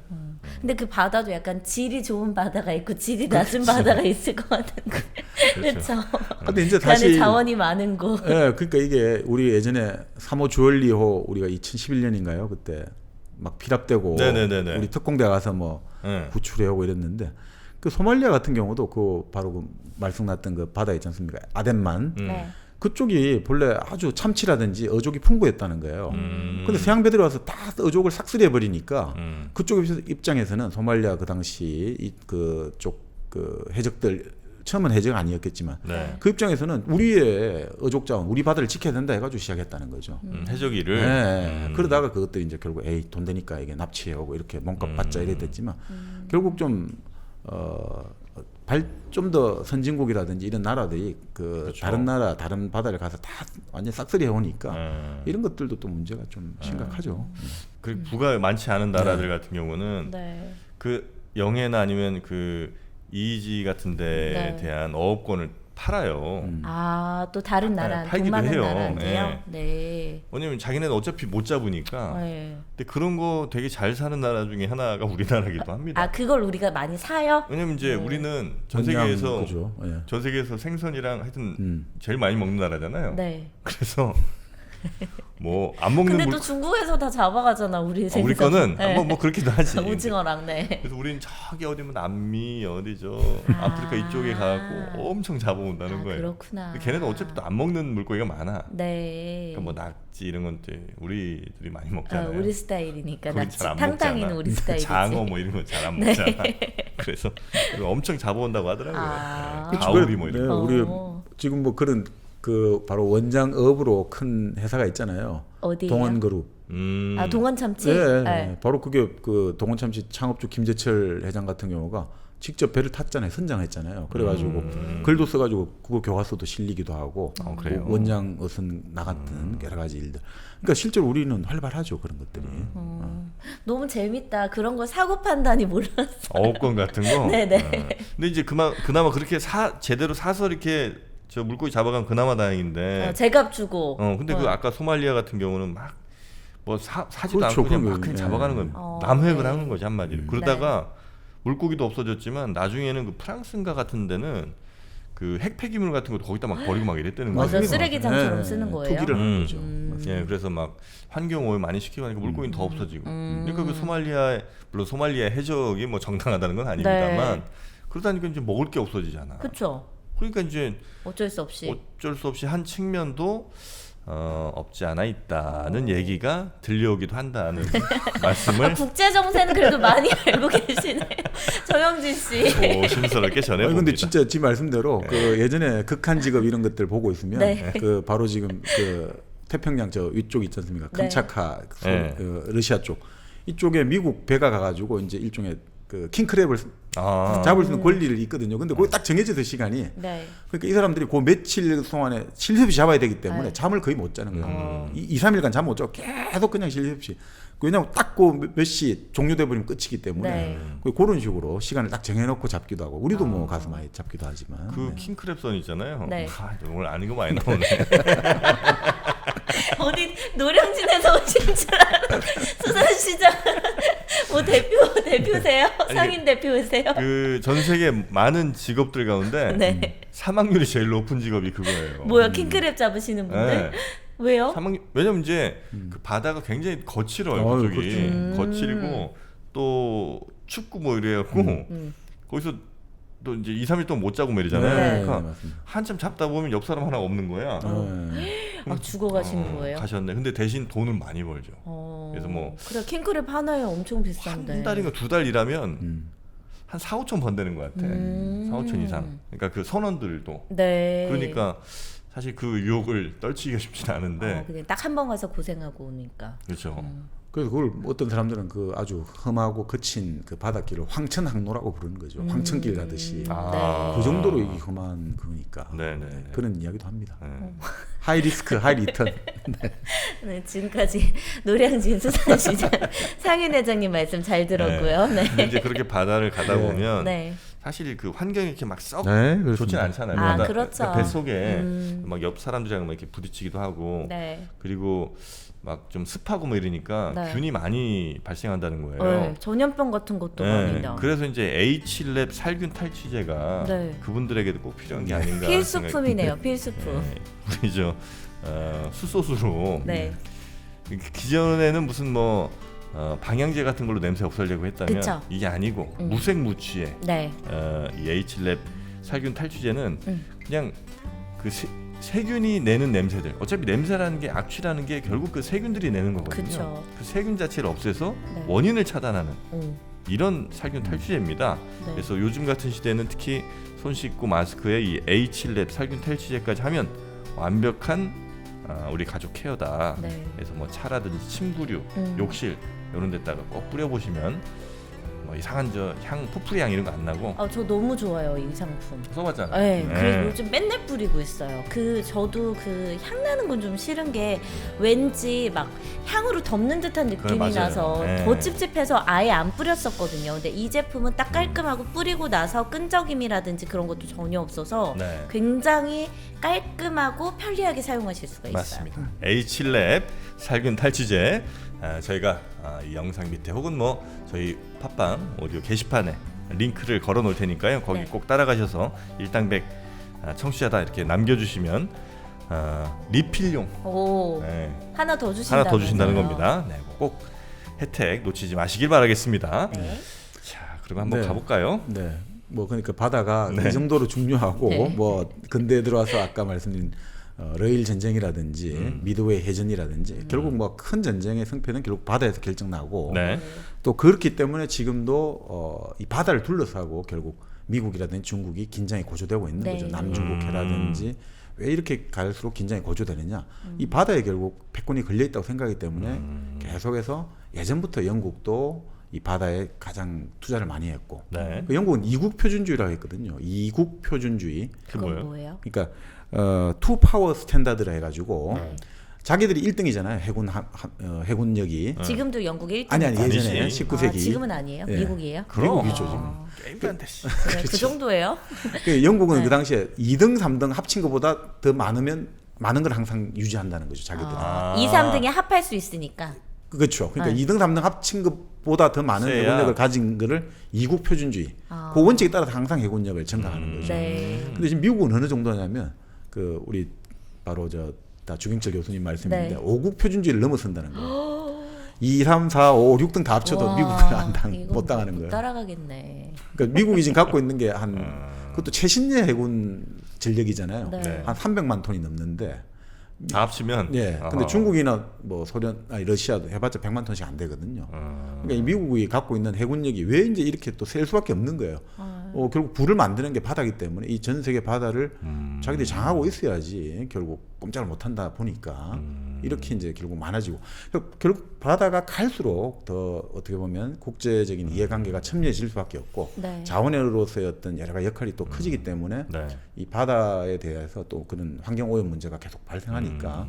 근데 그 바다도 약간 질이 좋은 바다가 있고 질이 낮은 바다가 있을 것 같은데 그렇죠. 근데 이제 그 안에 다시 자원이 많은 곳. 예, 그러니까 이게 우리 예전에 3호 주얼리호 우리가 2011년인가요? 그때 막 피랍되고 네네네네. 우리 특공대 가서 뭐 네. 구출해오고 이랬는데 그 소말리아 같은 경우도 그 바로 그 말씀 났던 그 바다 있지 않습니까? 아덴만 네. 그쪽이 본래 아주 참치라든지 어족이 풍부했다는 거예요. 근데 서양배들이 와서 다 어족을 삭슬해 버리니까 그쪽 입장에서는 소말리아 그 당시 그쪽 그 해적들 처음은 해적 아니었겠지만 네. 그 입장에서는 우리의 어족 자원, 우리 바다를 지켜야 된다 해가지고 시작했다는 거죠. 해적이를 네. 그러다가 그것들이 이제 결국 에이 돈 되니까 이게 납치해오고 이렇게 몸값 받자 이래 됐지만 결국 좀 좀 더 선진국이라든지 이런 나라들이 그 그렇죠. 다른 나라 다른 바다를 가서 다 완전 싹쓸이 해오니까 네. 이런 것들도 또 문제가 좀 심각하죠. 그 부가 많지 않은 나라들 같은 경우는 네. 그 영해나 아니면 그 EEZ 같은 데에 네. 대한 어업권을 팔아요. 아, 또 다른 나라, 팔기도 돈 많은 해요. 나라인데요. 네. 왜냐면 자기네는 어차피 못 잡으니까. 네. 근데 그런 거 되게 잘 사는 나라 중에 하나가 우리나라기도 합니다. 아, 그걸 우리가 많이 사요? 왜냐면 이제 우리는 전 그냥 세계에서 그죠. 예. 전 세계에서 생선이랑 하여튼 제일 많이 먹는 나라잖아요. 네. 그래서 뭐 안 먹는 근데 물. 또 중국에서 다 잡아가잖아 우리 우리 거는 네. 뭐 그렇기도 하지. 오징어랑 네. 그래서 우리는 저기 어디 뭐 남미 어디죠 아프리카 이쪽에 가고 엄청 잡아온다는 거예요. 그렇구나. 걔네는 어차피 또 안 먹는 물고기가 많아. 네. 그러니까 뭐 낙지 이런 건 이제 우리들이 많이 먹잖아요. 우리 스타일이니까 거기 낙지 잘안 탕탕이는 먹잖아. 우리 스타일이지. 장어 뭐 이런 거 잘 안 네. 먹잖아. 그래서 엄청 잡아온다고 하더라고요. 아. 네. 그렇죠. 가오리 뭐 이런 네, 거. 우리 어. 지금 뭐 그런 그 바로 원장업으로 큰 회사가 있잖아요. 어디예요? 동원그룹. 아 동원 참치. 네, 네. 바로 그게 그 동원참치 창업주 김재철 회장 같은 경우가 직접 배를 탔잖아요. 선장했잖아요. 그래가지고 글도 써가지고 국어 교과서도 실리기도 하고 그래요? 뭐 원장 어선 나갔던 여러 가지 일들. 그러니까 실제로 우리는 활발하죠 그런 것들이. 너무 재밌다. 그런 거 사고 판단이 몰랐어. 어업권 같은 거. 네네. 근데 이제 그나마 그렇게 제대로 사서 이렇게 저 물고기 잡아가면 그나마 다행인데. 제값 주고. 근데 그 아까 소말리아 같은 경우는 막 뭐 사지도 그렇죠, 않고 그냥 막 그게. 그냥 네. 잡아가는 건 남획을 네. 하는 거지 한마디로. 그러다가 물고기도 없어졌지만 나중에는 그 프랑스인가 같은 데는 그 핵 폐기물 같은 것도 거기다 막 버리고 막 이랬다는 거예요. 맞아요. 쓰레기장처럼 쓰는 거예요. 투기를 하는 거죠. 예, 그래서 막 환경 오염 많이 시키고 하니까 물고기는 더 없어지고. 그러니까 그 물론 소말리아 해적이 뭐 정당하다는 건 아닙니다만 그러다니까 이제 먹을 게 없어지잖아. 그렇죠. 그러니까 이제 어쩔 수 없이. 한 측면도 없지 않아 있다는 얘기가 들려오기도 한다는 말씀을 국제 정세는 그래도 많이 알고 계시네요. 정영진 씨. 조심스럽게 전해봅니다. 근데 진짜 지 말씀대로 그 예전에 극한 직업 이런 것들 보고 있으면 네. 그 바로 지금 그 태평양 저 위쪽 있지 않습니까? 네. 캄차카 네. 그 러시아 쪽 이쪽에 미국 배가 가가지고 이제 일종의 그 킹크랩을 잡을 수 있는 권리를 있거든요. 근데 거기 딱 정해져서 시간이. 네. 그러니까 이 사람들이 그 며칠 동안에 쉴 새 없이 잡아야 되기 때문에 네. 잠을 거의 못 자는 거예요. 2-3일간 잠 못 자고 계속 그냥 쉴 새 없이. 왜냐하면 딱 그 몇 시 종료돼 버리면 끝이기 때문에 네. 그런 식으로 시간을 딱 정해놓고 잡기도 하고 우리도 뭐 가서 많이 잡기도 하지만. 그 킹크랩선 있잖아요. 네. 오늘 아는 거 많이 나오네. 어디 노량진에서 오신 줄 알아. 수산시장 뭐 대표세요? 상인 대표세요? 그 전 세계 많은 직업들 가운데 네. 사망률이 제일 높은 직업이 그거예요. 뭐야 킹크랩 잡으시는 분들? 네. 왜요? 왜냐면 이제 그 바다가 굉장히 거칠어요. 어휴, 그쪽이 거칠고 또 춥고 뭐 이래갖고 거기서 또 이제 2-3일 동안 못 자고 말이잖아요. 네. 그러니까 맞습니다. 한참 잡다 보면 옆 사람 하나 없는 거야. 죽어가시는 거예요? 가셨네. 근데 대신 돈을 많이 벌죠. 그래서 뭐 그래 킹크랩 하나에 엄청 비싼데. 한 달인가 2달 일하면 한 4-5천 번되는 것 같아. 4-5천 이상. 그러니까 그 선원들도. 네. 그러니까 사실 그 유혹을 떨치기가 쉽진 않은데. 그냥 딱 한 번 가서 고생하고 오니까. 그렇죠. 그래서 그걸 어떤 사람들은 그 아주 험하고 거친 그 바닷길을 황천항로라고 부르는 거죠. 황천길 가듯이. 그 정도로 이 험한 거니까. 네네. 그런 이야기도 합니다. 하이 리스크, 하이 리턴. 네, 지금까지 노량진 수산시장 상인 회장님 말씀 잘 들었고요. 네. 근데 이제 그렇게 바다를 가다 보면 네. 사실 그 환경이 이렇게 막 썩 네, 그렇습니다. 좋진 않잖아요. 아, 바다, 그렇죠. 그러니까 뱃속에 막 옆 사람들이랑 막 이렇게 부딪히기도 하고 네. 그리고 막 좀 습하고 뭐 이러니까 네. 균이 많이 발생한다는 거예요. 네, 전염병 같은 것도 네, 많이 나. 그래서 이제 H랩 살균 탈취제가 네. 그분들에게도 꼭 필요한 게 아닌가. 필수품이네요. 생각이- 필수품. 네, 우리 저 수소수로 네. 기존에는 무슨 뭐 방향제 같은 걸로 냄새 없애려고 했다면 그쵸. 이게 아니고 무색무취의 네. 이 H랩 살균 탈취제는 그냥 그 세균이 내는 냄새들 어차피 냄새라는 게 악취라는 게 결국 그 세균들이 내는 거거든요. 그쵸. 그 세균 자체를 없애서 네. 원인을 차단하는 음. 이런 살균 탈취제입니다. 네. 그래서 요즘 같은 시대는 특히 손 씻고 마스크에 이 H랩 살균 탈취제까지 하면 완벽한 우리 가족 케어다. 네. 그래서 뭐 차라든지 침구류, 욕실 이런 데다가 꼭 뿌려보시면 뭐 이상한 저 향, 포프리 향 이런 거 안 나고 저 너무 좋아요 이 상품. 써봤잖아요. 네, 그래서 요즘 맨날 뿌리고 있어요. 저도 그 향 나는 건 좀 싫은 게 왠지 막 향으로 덮는 듯한 느낌이 맞아요. 나서 네. 더 찝찝해서 아예 안 뿌렸었거든요. 근데 이 제품은 딱 깔끔하고 뿌리고 나서 끈적임이라든지 그런 것도 전혀 없어서 네. 굉장히 깔끔하고 편리하게 사용하실 수가 있어요. 맞습니다. H랩 살균 탈취제 저희가 이 영상 밑에 혹은 뭐 저희 팟빵 오디오 게시판에 링크를 걸어 놓을 테니까요. 거기 네. 꼭 따라가셔서 일당백 청취자다 이렇게 남겨주시면 리필용 오, 네, 하나 더 주신다는 하나 더 주신다는 겁니다. 네, 꼭 혜택 놓치지 마시길 바라겠습니다. 네. 자, 그럼 한번 네. 가볼까요? 네. 뭐 그러니까 바다가 네. 이 정도로 중요하고 네. 뭐 근대에 들어와서 아까 말씀드린 러일 전쟁이라든지 미드웨이 해전이라든지 결국 뭐 큰 전쟁의 승패는 결국 바다에서 결정나고 네. 또 그렇기 때문에 지금도 이 바다를 둘러싸고 결국 미국이라든지 중국이 긴장이 고조되고 있는 네. 거죠. 남중국해라든지 왜 이렇게 갈수록 긴장이 고조되느냐? 이 바다에 결국 패권이 걸려 있다고 생각하기 때문에 계속해서 예전부터 영국도 이 바다에 가장 투자를 많이 했고 네. 그 영국은 이국 표준주의라고 했거든요. 이국 표준주의. 그 그건 뭐예요? 뭐예요? 그러니까 투 파워 스탠다드라 해가지고 네. 자기들이 1등이잖아요. 해군력이. 지금도 영국 1등. 아니 예전에 아니지. 19세기. 아, 지금은 아니에요? 예. 미국이에요? 미국이죠 지금. 게임도 안 돼. 씨. 그래, 그 정도예요? 그 영국은 네. 그 당시에 2등, 3등 합친 것보다 더 많으면 많은 걸 항상 유지한다는 거죠. 자기들은. 아. 2, 3등에 합할 수 있으니까. 그렇죠. 그러니까 네. 2등, 3등 합친 것보다 더 많은 세야. 해군력을 가진 거를 이국 표준주의. 아. 그 원칙에 따라서 항상 해군력을 증가하는 거죠. 네. 근데 지금 미국은 어느 정도냐면 그 우리 바로 다 주경철 교수님 말씀인데 네. 5국 표준주의를 넘어선다는 거예요. 2, 3, 4, 5, 6등 다 합쳐도 와, 미국은 이거 못 당하는 못 거예요. 따라가겠네. 그러니까 미국이 지금 갖고 있는 게 한 그것도 최신의 해군 전력이잖아요. 네. 한 300만 톤이 넘는데 다 합치면. 예. 어허. 근데 중국이나 뭐 소련, 아니 러시아도 해봤자 100만 톤씩 안 되거든요. 그러니까 이 미국이 갖고 있는 해군력이 왜 이제 이렇게 또 셀 수밖에 없는 거예요. 결국 불을 만드는 게 바다기 때문에 이 전 세계 바다를 자기들이 장하고 있어야지 결국 꼼짝을 못 한다 보니까 이렇게 이제 결국 많아지고 결국 바다가 갈수록 더 어떻게 보면 국제적인 이해관계가 첨예해질 수밖에 없고 네. 자원으로서의 어떤 여러 가지 역할이 또 커지기 때문에 네. 이 바다에 대해서 또 그런 환경 오염 문제가 계속 발생하니까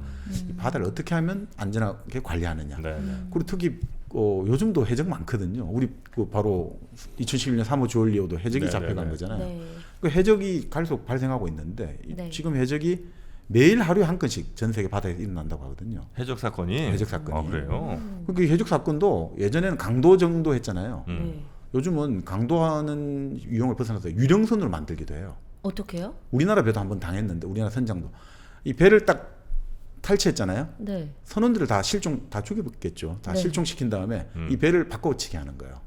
이 바다를 어떻게 하면 안전하게 관리하느냐. 네. 네. 그리고 특히 요즘도 해적 많거든요. 우리 그 바로 2011년 3호 주얼리오도 해적이 네, 잡혀간 네, 네. 거잖아요. 네. 그 해적이 갈수록 발생하고 있는데 네. 지금 해적이 매일 하루에 한 건씩 전 세계 바다에서 일어난다고 하거든요. 해적 사건이. 해적 사건이. 아, 그래요. 그 해적 사건도 예전에는 강도 정도 했잖아요. 네. 요즘은 강도하는 유형을 벗어나서 유령선으로 만들기도 해요. 어떻게요? 우리나라 배도 한번 당했는데 우리나라 선장도 이 배를 딱 탈취했잖아요. 네. 선원들을 다 죽여버렸겠죠. 다 네. 실종시킨 다음에 이 배를 바꿔치기 하는 거예요.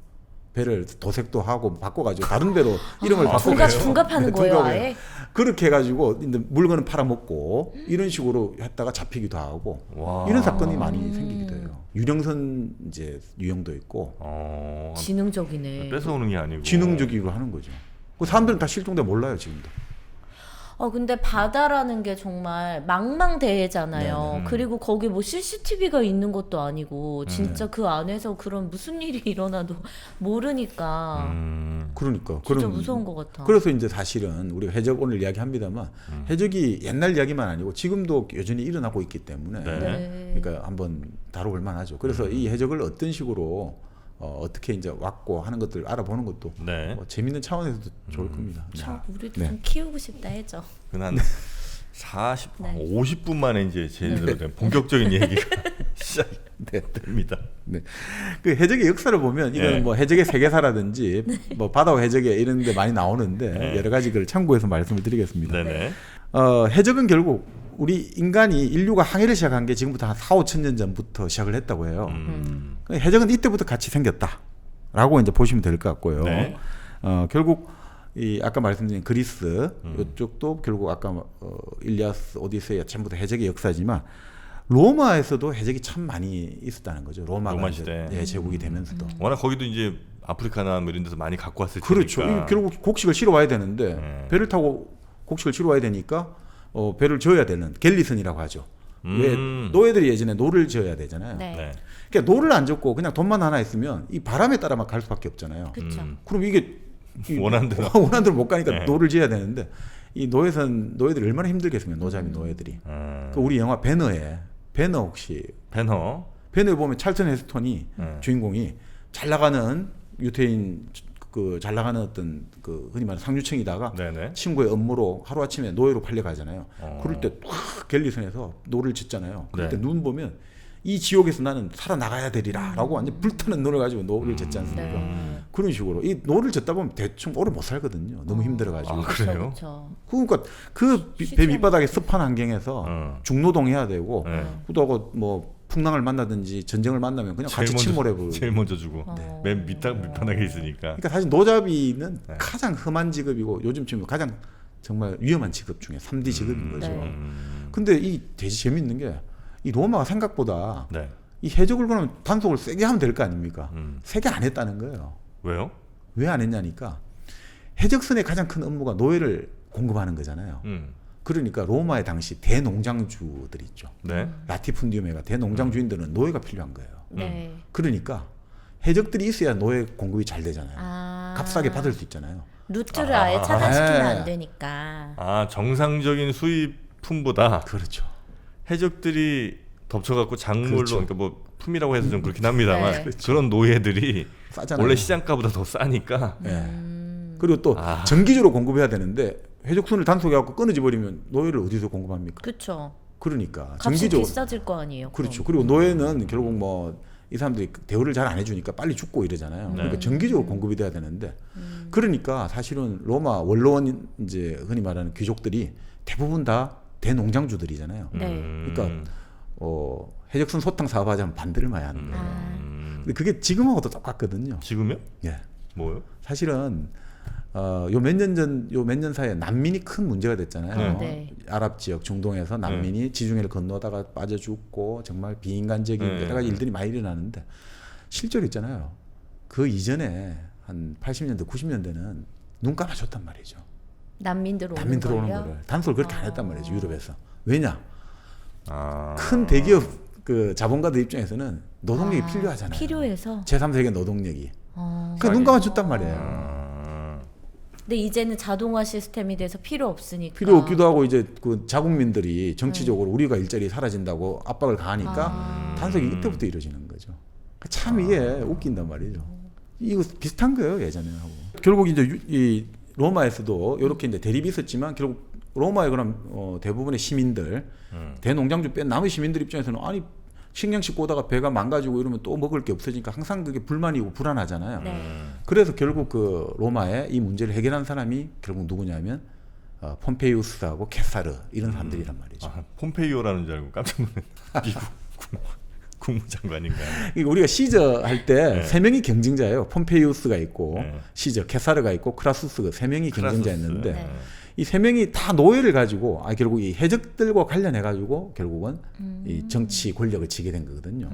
배를 도색도 하고 바꿔가지고 다른 배로 이름을 바꾸고 둔갑하는 거예요, 아예? 그렇게 해가지고 이제 물건은 팔아먹고 이런 식으로 했다가 잡히기도 하고 와. 이런 사건이 많이 생기기도 해요. 유령선 이제 유형도 있고 지능적이네. 뺏어오는 게 아니고. 지능적으로 하는 거죠. 그 사람들은 다 실종돼 몰라요 지금도. 근데 바다라는 게 정말 망망대해잖아요. 네네. 그리고 거기 뭐 CCTV가 있는 것도 아니고 진짜 그 안에서 그런 무슨 일이 일어나도 모르니까 그러니까 진짜 그런- 무서운 것 같아. 그래서 이제 사실은 우리가 해적 오늘 이야기합니다만 해적이 옛날 이야기만 아니고 지금도 여전히 일어나고 있기 때문에 네. 네. 그러니까 한번 다뤄볼 만하죠. 그래서 이 해적을 어떤 식으로 어떻게 이제 왔고 하는 것들 알아보는 것도 네. 재밌는 차원에서도 좋을 겁니다. 우리도 네. 좀 키우고 싶다 해줘. 그한 40, 네. 50분 만에 이제 제대로 된 본격적인 얘기가 시작됩니다. 네. 그 해적의 역사를 보면 이거는 네. 뭐 해적의 세계사라든지 뭐 바다와 해적의 이런 데 많이 나오는데 네. 여러 가지 걸 참고해서 말씀을 드리겠습니다. 네네. 해적은 결국 우리 인류가 항해를 시작한 게 지금부터 한 4, 5천 년 전부터 시작을 했다고 해요. 그 해적은 이때부터 같이 생겼다라고 이제 보시면 될 것 같고요. 네. 결국 이 아까 말씀드린 그리스 이쪽도 결국 아까 일리아스, 오디세이 전부 다 해적의 역사지만 로마에서도 해적이 참 많이 있었다는 거죠. 로마가 로마 이제, 시대. 예, 제국이 되면서도. 워낙 거기도 이제 아프리카나 뭐 이런 데서 많이 갖고 왔을 그렇죠. 테니까. 이 결국 곡식을 실어 와야 되는데 배를 타고 곡식을 실어 와야 되니까 배를 지어야 되는 갤리선이라고 하죠. 왜 노예들이 예전에 노를 지어야 되잖아요. 네. 네. 그러니까 노를 안 젓고 그냥 돈만 하나 있으면 이 바람에 따라만 갈 수밖에 없잖아요. 그렇죠. 그럼 이게 원하는 대로. 원하는 대로 못 가니까 네. 노를 지어야 되는데 이 노예들이 얼마나 힘들겠으면 노잡이 노예들이. 그 우리 영화 배너 혹시 배너. 배너에 보면 찰턴 헤스턴이 주인공이 잘 나가는 유태인 그 잘 나가는 어떤 그 흔히 말하는 상류층이다가 네네. 친구의 업무로 하루 아침에 노예로 팔려가잖아요. 그럴 때 확 갤리선에서 노를 짓잖아요. 그럴 네. 때 눈 보면 이 지옥에서 나는 살아나가야 되리라라고 완전 불타는 노를 가지고 노를 졌지 않습니까? 네. 그런 식으로 이 노를 졌다 보면 대충 오래 못 살거든요. 너무 힘들어가지고. 아, 그래요? 그쵸. 그러니까 그 쉬지 배 밑바닥에 습한 환경에서 중노동해야 되고 네. 그러다가 뭐 풍랑을 만나든지 전쟁을 만나면 그냥 같이 침몰해버리고. 제일 먼저 주고 네. 맨 밑바닥에 있으니까. 그러니까 사실 노잡이는 네. 가장 험한 직업이고 요즘 지금 가장 정말 위험한 직업 중에 3D 직업인 거죠. 네. 근데 이 되게 재밌는 게 이 로마가 생각보다 네. 이 해적을 그러면 단속을 세게 하면 될 거 아닙니까? 음. 세게 안 했다는 거예요. 왜요? 왜 안 했냐니까 해적선의 가장 큰 업무가 노예를 공급하는 거잖아요. 그러니까 로마의 당시 대농장주들 있죠. 네. 라티푼디움에가 대농장주인들은 노예가 필요한 거예요. 네. 그러니까 해적들이 있어야 노예 공급이 잘 되잖아요. 아. 값싸게 받을 수 있잖아요. 루트를 아예 차단시키면 네. 안 되니까. 아, 정상적인 수입품보다 그렇죠. 해적들이 덮쳐갖고 작물로 그렇죠. 그러니까 뭐 품이라고 해서 좀 그렇긴 합니다만 네. 그런 노예들이 싸잖아요. 원래 시장가보다 더 싸니까 예. 그리고 또 아. 정기적으로 공급해야 되는데 해적선을 단속해갖고 끊어지 버리면 노예를 어디서 공급합니까? 그쵸. 그러니까 값이 정기적으로 비싸질 거 아니에요. 그렇죠. 그리고 노예는 결국 뭐 이 사람들이 대우를 잘 안 해주니까 빨리 죽고 이러잖아요. 그러니까 정기적으로 공급이 돼야 되는데 그러니까 사실은 로마 원로원 이제 흔히 말하는 귀족들이 대부분 다 대농장주들이잖아요. 네. 그러니까 해적선 소탕 사업하자면 반대를 많이 하는 거예요. 근데 그게 지금하고도 똑같거든요. 지금요? 예. 뭐요? 사실은 요 몇 년 사이에 난민이 큰 문제가 됐잖아요. 네. 아랍 지역 중동에서 난민이 지중해를 건너다가 빠져 죽고 정말 비인간적인 네. 여러 가지 일들이 많이 일어나는데 실제로 있잖아요. 그 이전에 한 80년대, 90년대는 눈 감아줬단 말이죠. 난민들 오는 난민 들어오는 걸요? 거를 단속을 그렇게 안 했단 말이죠. 유럽에서. 왜냐? 아. 큰 대기업 그 자본가들 입장에서는 노동력이 필요하잖아요. 필요해서. 제3세계 노동력이. 어. 그 눈 감아줬단 말이에요. 아. 근데 이제는 자동화 시스템이 돼서 필요 없으니까. 필요 없기도 하고 이제 그 자국민들이 정치적으로 우리가 일자리 사라진다고 압박을 가하니까 단속이 이때부터 이루어지는 거죠. 참 이게 웃긴단 말이죠. 이거 비슷한 거예요 예전에하고. 결국 이제 이 로마에서도 이렇게 이제 대립이 있었지만 결국 로마의 그런 대부분의 시민들 대농장주 뺀 나머지 시민들 입장에서는 아니 식량씩 오다가 배가 망가지고 이러면 또 먹을 게 없어지니까 항상 그게 불만이고 불안하잖아요. 네. 그래서 결국 그 로마의 이 문제를 해결한 사람이 결국 누구냐면 폼페이우스하고 케사르 이런 사람들이란 말이죠. 아, 폼페이오라는 줄 알고 깜짝 놀랐네. 미국 국무장관인가. 이거 우리가 시저 할 때 네. 세 명이 경쟁자예요. 폼페이우스가 있고 네. 시저 케사르가 있고 크라수스가 세 명이 경쟁자였는데 네. 이 세 명이 다 노예를 가지고 결국 이 해적들과 관련해 가지고 결국은 이 정치 권력을 쥐게 된 거거든요.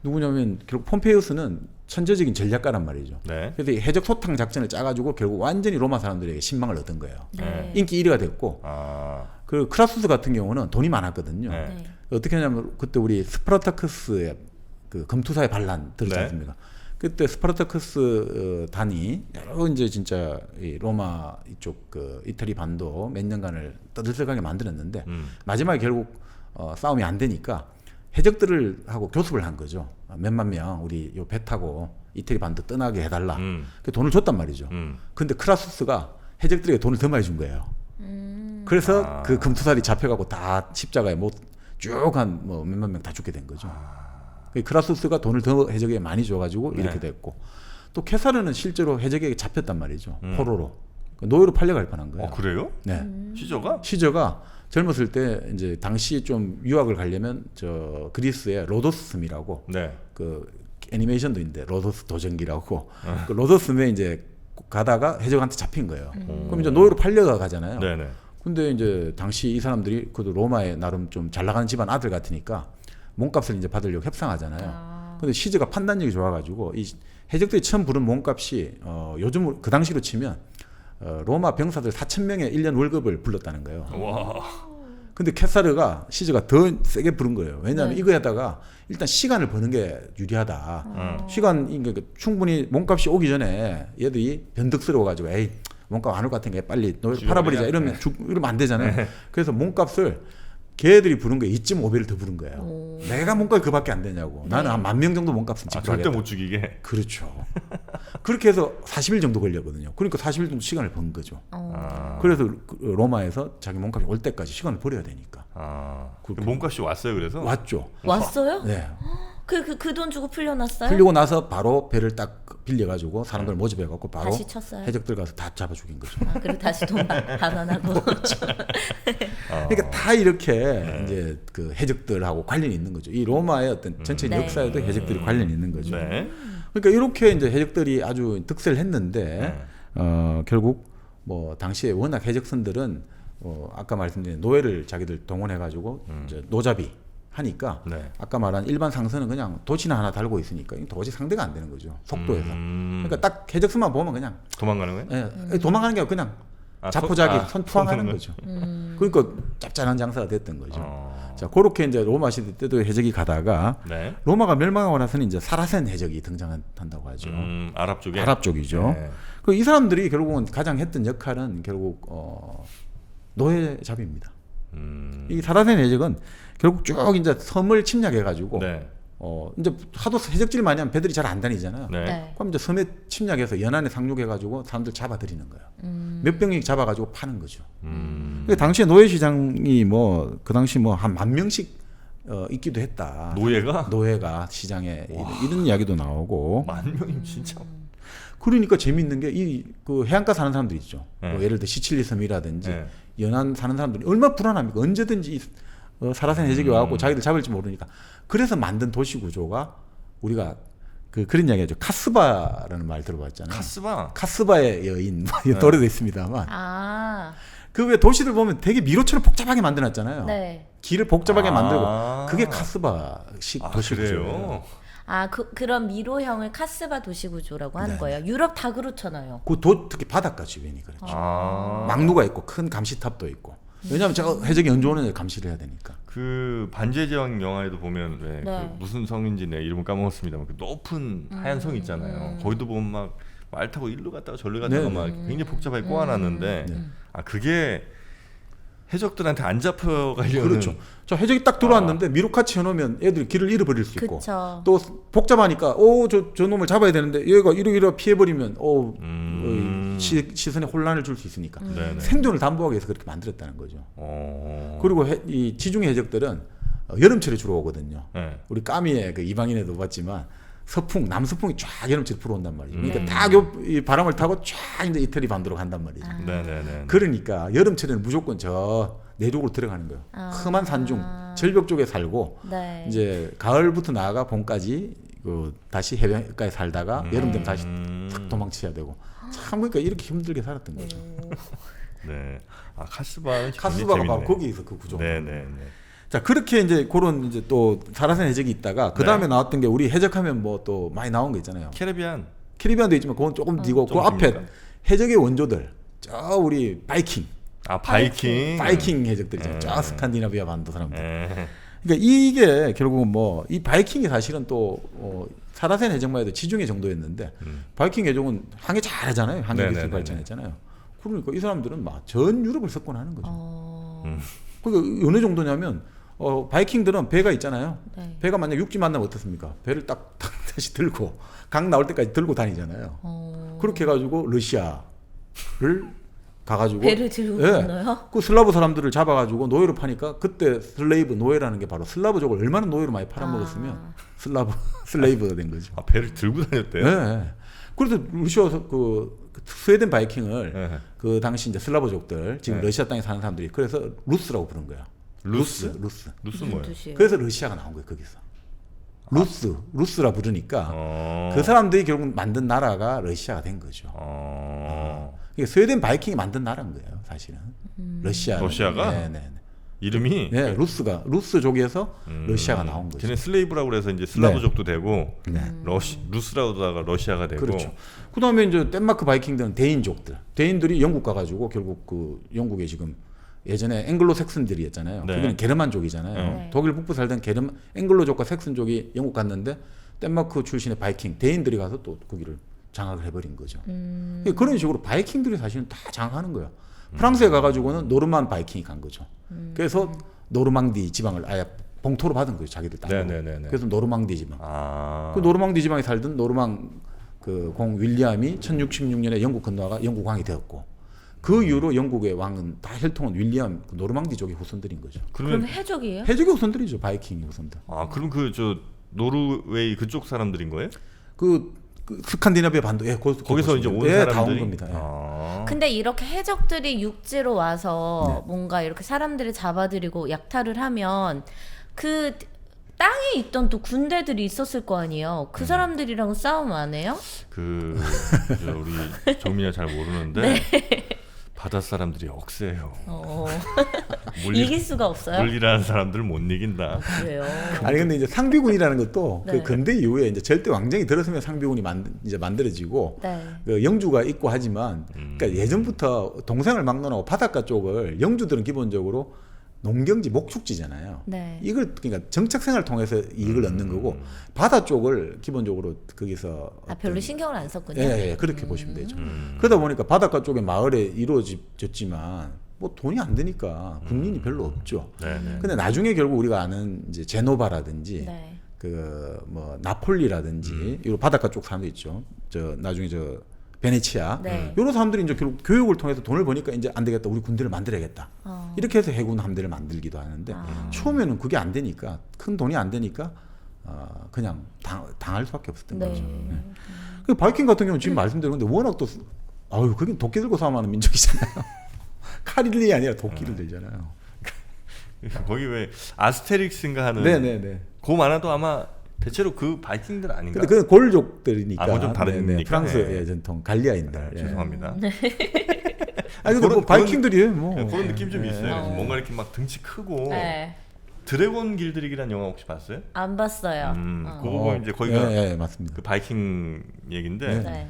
누구냐면 결국 폼페이우스는 천재적인 전략가란 말이죠. 네. 그래서 이 해적 소탕 작전을 짜가지고 결국 완전히 로마 사람들에게 신망을 얻은 거예요. 네. 인기 1위가 됐고 아. 그 크라수스 같은 경우는 돈이 많았거든요. 네. 네. 어떻게 하냐면 그때 우리 스파르타크스의 그 금투사의 반란 들었지 네. 않습니까? 그때 스파르타크스 단이 여러 이제 진짜 이 로마 이쪽 그 이태리 반도 몇 년간을 떠들썩하게 만들었는데 마지막에 결국 싸움이 안 되니까 해적들을 하고 교섭을 한 거죠. 몇만 명 우리 요 배 타고 이태리 반도 떠나게 해달라. 그 돈을 줬단 말이죠. 근데 크라수스가 해적들에게 돈을 더 많이 준 거예요. 그래서 그 금투살이 잡혀가고 다 십자가에 쭉한 뭐 몇만 명 다 죽게 된 거죠. 그 크라수스가 돈을 더 해적에게 많이 줘가지고 네. 이렇게 됐고 또 케사르는 실제로 해적에게 잡혔단 말이죠. 포로로 노예로 팔려갈 뻔한 거예요. 그래요? 네. 시저가? 시저가 젊었을 때 이제 당시 좀 유학을 가려면 저 그리스의 로도스 섬이라고 네. 그 애니메이션도 있는데 로도스 도전기라고 그 로도스 섬에 이제 가다가 해적한테 잡힌 거예요. 그럼 이제 노예로 팔려가 가잖아요. 네네. 근데 이제 당시 이 사람들이 그래도 로마에 나름 좀 잘 나가는 집안 아들 같으니까 몸값을 이제 받으려고 협상하잖아요. 근데 시즈가 판단력이 좋아가지고 이 해적들이 처음 부른 몸값이 요즘 그 당시로 치면 로마 병사들 4,000명의 1년 월급을 불렀다는 거예요. 와. 근데 케사르가 시즈가 더 세게 부른 거예요. 왜냐하면 네. 이거에다가 일단 시간을 버는 게 유리하다. 시간 그러니까 충분히 몸값이 오기 전에 얘들이 변덕스러워가지고 에이 몸값 안 올 것 같은 게 빨리 너 팔아버리자 이러면 이러면 안 되잖아요. 그래서 몸값을 걔들이 부른 거 2.5배를 더 부른 거예요. 오. 내가 몸값이 그밖에 안 되냐고. 나는 한 10,000명 정도 몸값은 절대 집중하겠다. 못 죽이게. 그렇죠. 그렇게 해서 40일 정도 걸렸거든요. 그러니까 40일 정도 시간을 번 거죠. 아, 그래서 로마에서 자기 몸값이 올 때까지 시간을 버려야 되니까. 그 몸값이 왔어요. 그래서 왔죠. 왔어요? 네. 그 돈 주고 풀려났어요? 풀리고 나서 바로 배를 딱 빌려가지고 사람들 모집해갖고 바로 다시 쳤어요? 해적들 가서 다 잡아 죽인 거죠. 아, 그리고 다시 돈 반환하고. 그러니까 다 이렇게 이제 그 해적들하고 관련이 있는 거죠. 이 로마의 어떤 전체적인 네. 역사에도 해적들이 관련이 있는 거죠. 네. 그러니까 이렇게 이제 해적들이 아주 득세를 했는데 결국 뭐 당시에 워낙 해적선들은 아까 말씀드린 노예를 자기들 동원해가지고 이제 노잡이 하니까 네. 아까 말한 일반 상선은 그냥 도치나 하나 달고 있으니까 도저히 상대가 안 되는 거죠. 속도에서. 그러니까 딱 해적선만 보면 그냥 도망가는 거예요? 도망가는 게 아니라 그냥 자포자기 선투항하는 손 거죠. 그러니까 짭짤한 장사가 됐던 거죠. 어. 자, 그렇게 이제 로마 시대 때도 해적이 가다가 네. 로마가 멸망하고 나서는 이제 사라센 해적이 등장한다고 하죠. 아랍 쪽에. 아랍 쪽이죠. 네. 그 이 사람들이 결국은 가장 했던 역할은 결국 노예 잡입니다. 이 사라센 해적은 결국 쭉 이제 섬을 침략해가지고 네. 이제 하도 해적질 많이 하면 배들이 잘 안 다니잖아요. 네. 네. 그럼 이제 섬에 침략해서 연안에 상륙해가지고 사람들 잡아들이는 거예요. 몇 병씩 잡아가지고 파는 거죠. 그러니까 당시에 노예 시장이 뭐 그 당시 뭐 한 10,000명씩 있기도 했다. 노예가 시장에 이런 이야기도 나오고. 10,000명이면 진짜. 그러니까 재밌는 게 이 그 해안가 사는 사람들 있죠. 네. 뭐 예를 들어 시칠리 섬이라든지 네. 연안 사는 사람들이 얼마나 불안합니까? 언제든지 사라센 해적이 와갖고 자기들 잡을지 모르니까. 그래서 만든 도시 구조가 우리가 그런 이야기하죠. 카스바라는 말 들어봤잖아요. 카스바의 여인 노래도 있습니다만. 아, 그 왜 도시들 보면 되게 미로처럼 복잡하게 만들어놨잖아요. 네. 길을 복잡하게 만들고 아. 그게 카스바식 도시 구조예요. 그래요? 아, 그런 미로형을 카스바 도시구조라고 하는 네. 거예요. 유럽 다 그렇잖아요. 특히 바닷가 주변이 그렇죠. 아. 막루가 있고 큰 감시탑도 있고. 왜냐하면 저 해적이 연주오는 감시를 해야 되니까. 그 반지의 제왕 영화에도 보면 왜 네. 그 무슨 성인지 내 이름을 까먹었습니다만 그 높은 하얀 성 있잖아요. 거기도 보면 막 말 타고 일로 갔다가 절로 갔다가 네. 막 굉장히 복잡하게 꼬아놨는데 그게 해적들한테 안 잡혀가려는. 그렇죠. 저 해적이 딱 들어왔는데 미로카치 해놓으면 애들이 길을 잃어버릴 수 있고 그쵸. 또 복잡하니까 저 놈을 잡아야 되는데 얘가 이러이러 피해버리면 시선에 혼란을 줄 수 있으니까 네네. 생존을 담보하기 위해서 그렇게 만들었다는 거죠. 어. 그리고 이 지중해 해적들은 여름철에 주로 오거든요. 네. 우리 까미의 그 이방인에도 봤지만 남서풍이 쫙 여름철에 불어온단 말이죠. 그러니까 네. 딱 이 바람을 타고 쫙 이제 이태리 반도로 간단 말이죠. 네네네. 그러니까 여름철에는 무조건 저 내륙으로 들어가는 거예요. 험한 산중, 절벽 쪽에 살고 네. 이제 가을부터 나아가 봄까지 다시 해변가에 살다가 여름 되면 다시 탁 도망쳐야 되고 참 그러니까 이렇게 힘들게 살았던 거죠. 네. 아 카스바는 카스바가 바로 거기에서 그 구조. 네네네. 자 그렇게 이제 그런 이제 또 사라센 해적이 있다가 그 다음에 나왔던 게 우리 해적하면 뭐 또 많이 나온 거 있잖아요. 캐리비안도 있지만 그건 조금 뒤고 그 앞에 깁니까? 해적의 원조들 저 우리 바이킹 바이킹 해적들이죠. 저 스칸디나비아 반도 사람들. 네. 그러니까 이게 결국은 뭐 이 바이킹이 사실은 또 사라센 해적만 해도 지중해 정도였는데 바이킹 해적은 항해 잘하잖아요. 항해 기술 네네네네. 발전했잖아요. 그러니까 이 사람들은 막 전 유럽을 석권하는 거죠. 어, 그러니까 어느 정도냐면 바이킹들은 배가 있잖아요. 네. 배가 만약 육지 만나면 어떻습니까? 배를 딱 다시 들고 강 나올 때까지 들고 다니잖아요. 그렇게 해가지고 러시아를 가가지고 배를 들고 건너요? 그 슬라브 사람들을 잡아가지고 노예로 파니까 그때 슬레이브 노예라는 게 바로 슬라브족을 얼마나 노예로 많이 팔아먹었으면 슬레이브가 된 거죠. 아 배를 들고 다녔대요? 네. 그래서 러시아 스웨덴 바이킹을 네. 그 당시 이제 슬라브족들 지금 네. 러시아 땅에 사는 사람들이 그래서 루스라고 부른 거야. 루스. 루스 무슨 뭐예요? 뜻이에요? 그래서 러시아가 나온 거예요 거기서. 루스라 부르니까 어. 그 사람들이 결국 만든 나라가 러시아가 된 거죠. 그러니까 스웨덴 바이킹이 만든 나라인 거예요 사실은. 러시아가? 네네. 이름이 네, 루스족에서 러시아가 나온 거죠. 걔네 슬레이브라고 그래서 이제 슬라브족도 되고 네. 루스라고다가 러시아가 되고. 그렇죠. 그다음에 이제 덴마크 바이킹들은 대인족들. 대인들이 영국 가가지고 결국 그 영국에 지금 예전에 앵글로 색슨들이었잖아요. 네. 거기는 게르만족이잖아요. 네. 독일 북부 살던 앵글로족과 색슨족이 영국 갔는데 덴마크 출신의 바이킹 대인들이 가서 또 거기를 장악을 해버린 거죠. 그런 식으로 바이킹들이 사실은 다 장악하는 거예요. 프랑스에 가가지고는 노르만 바이킹이 간 거죠. 그래서 노르망디 지방을 아예 봉토로 받은 거예요. 자기들 땅으로. 네네네네. 그래서 노르망디 지방. 아. 그 노르망디 지방에 살던 노르망 그 공 윌리엄이 1066년에 영국 건너가 영국 왕이 되었고 그 이후로 영국의 왕은 다 혈통은 윌리엄 그 노르망디 쪽의 후손들인 거죠. 그럼 그러면 해적이에요? 해적의 후손들이죠. 바이킹의 후손들. 그럼 그 저 노르웨이 그쪽 사람들인 거예요? 그 스칸디나비아 반도 거기서 이제 온 다 온 사람들이 겁니다. 예. 아. 근데 이렇게 해적들이 육지로 와서 네. 뭔가 이렇게 사람들을 잡아들이고 약탈을 하면 그 땅에 있던 또 군대들이 있었을 거 아니에요. 그 사람들이랑 싸움 안 해요? 저 우리 정민이가 잘 모르는데 바다 사람들이 억세요. 이길 수가 없어요? 물리라는 사람들 못 이긴다. 그래요. 아니 근데 이제 상비군이라는 것도 네. 그 근대 이후에 이제 절대 왕정이 들어서면 상비군이 이제 만들어지고 네. 그 영주가 있고 하지만 그러니까 예전부터 동생을 막론하고 바닷가 쪽을 영주들은 기본적으로 농경지 목축지잖아요. 네. 이걸 그러니까 정착 생활을 통해서 이익을 얻는 거고 바다 쪽을 기본적으로 거기서 별로 신경을 안 썼군요. 예, 그렇게 보시면 되죠. 그러다 보니까 바닷가 쪽에 마을에 이루어졌지만 뭐 돈이 안 되니까 국민이 별로 없죠. 네네. 근데 나중에 결국 우리가 아는 이제 제노바라든지 네. 그 뭐 나폴리라든지 이런 바닷가 쪽 사람들 있죠. 저 나중에 저 베네치아 네. 이런 사람들이 이제 결국 교육을 통해서 돈을 버니까 이제 안 되겠다. 우리 군대를 만들어야겠다. 이렇게 해서 해군 함대를 만들기도 하는데 처음에는 그게 안 되니까 큰 돈이 안 되니까 그냥 당할 수밖에 없었던 네. 거죠. 네. 그 바이킹 같은 경우는 지금 말씀드린 건데 워낙 또 거긴 도끼 들고 싸움하는 민족이잖아요. 칼이 아니라 도끼를 들잖아요. 거기 왜 아스테릭스인가 하는 네네네. 그 만화도 아마 대체로 그 바이킹들 아닌가? 근데 그건 골족들이니까. 그건 좀 다르니까. 프랑스의 네. 전통 갈리아인들. 예. 죄송합니다. 아니 근데 뭐 바이킹들이에요. 뭐. 그런 느낌 좀 있어요. 어. 뭔가 이렇게 막 등치 크고 네. 드래곤 길들이기라는 영화 혹시 봤어요? 안 봤어요. 그거 이제 거기가 예, 맞습니다. 그 바이킹 얘긴데 네.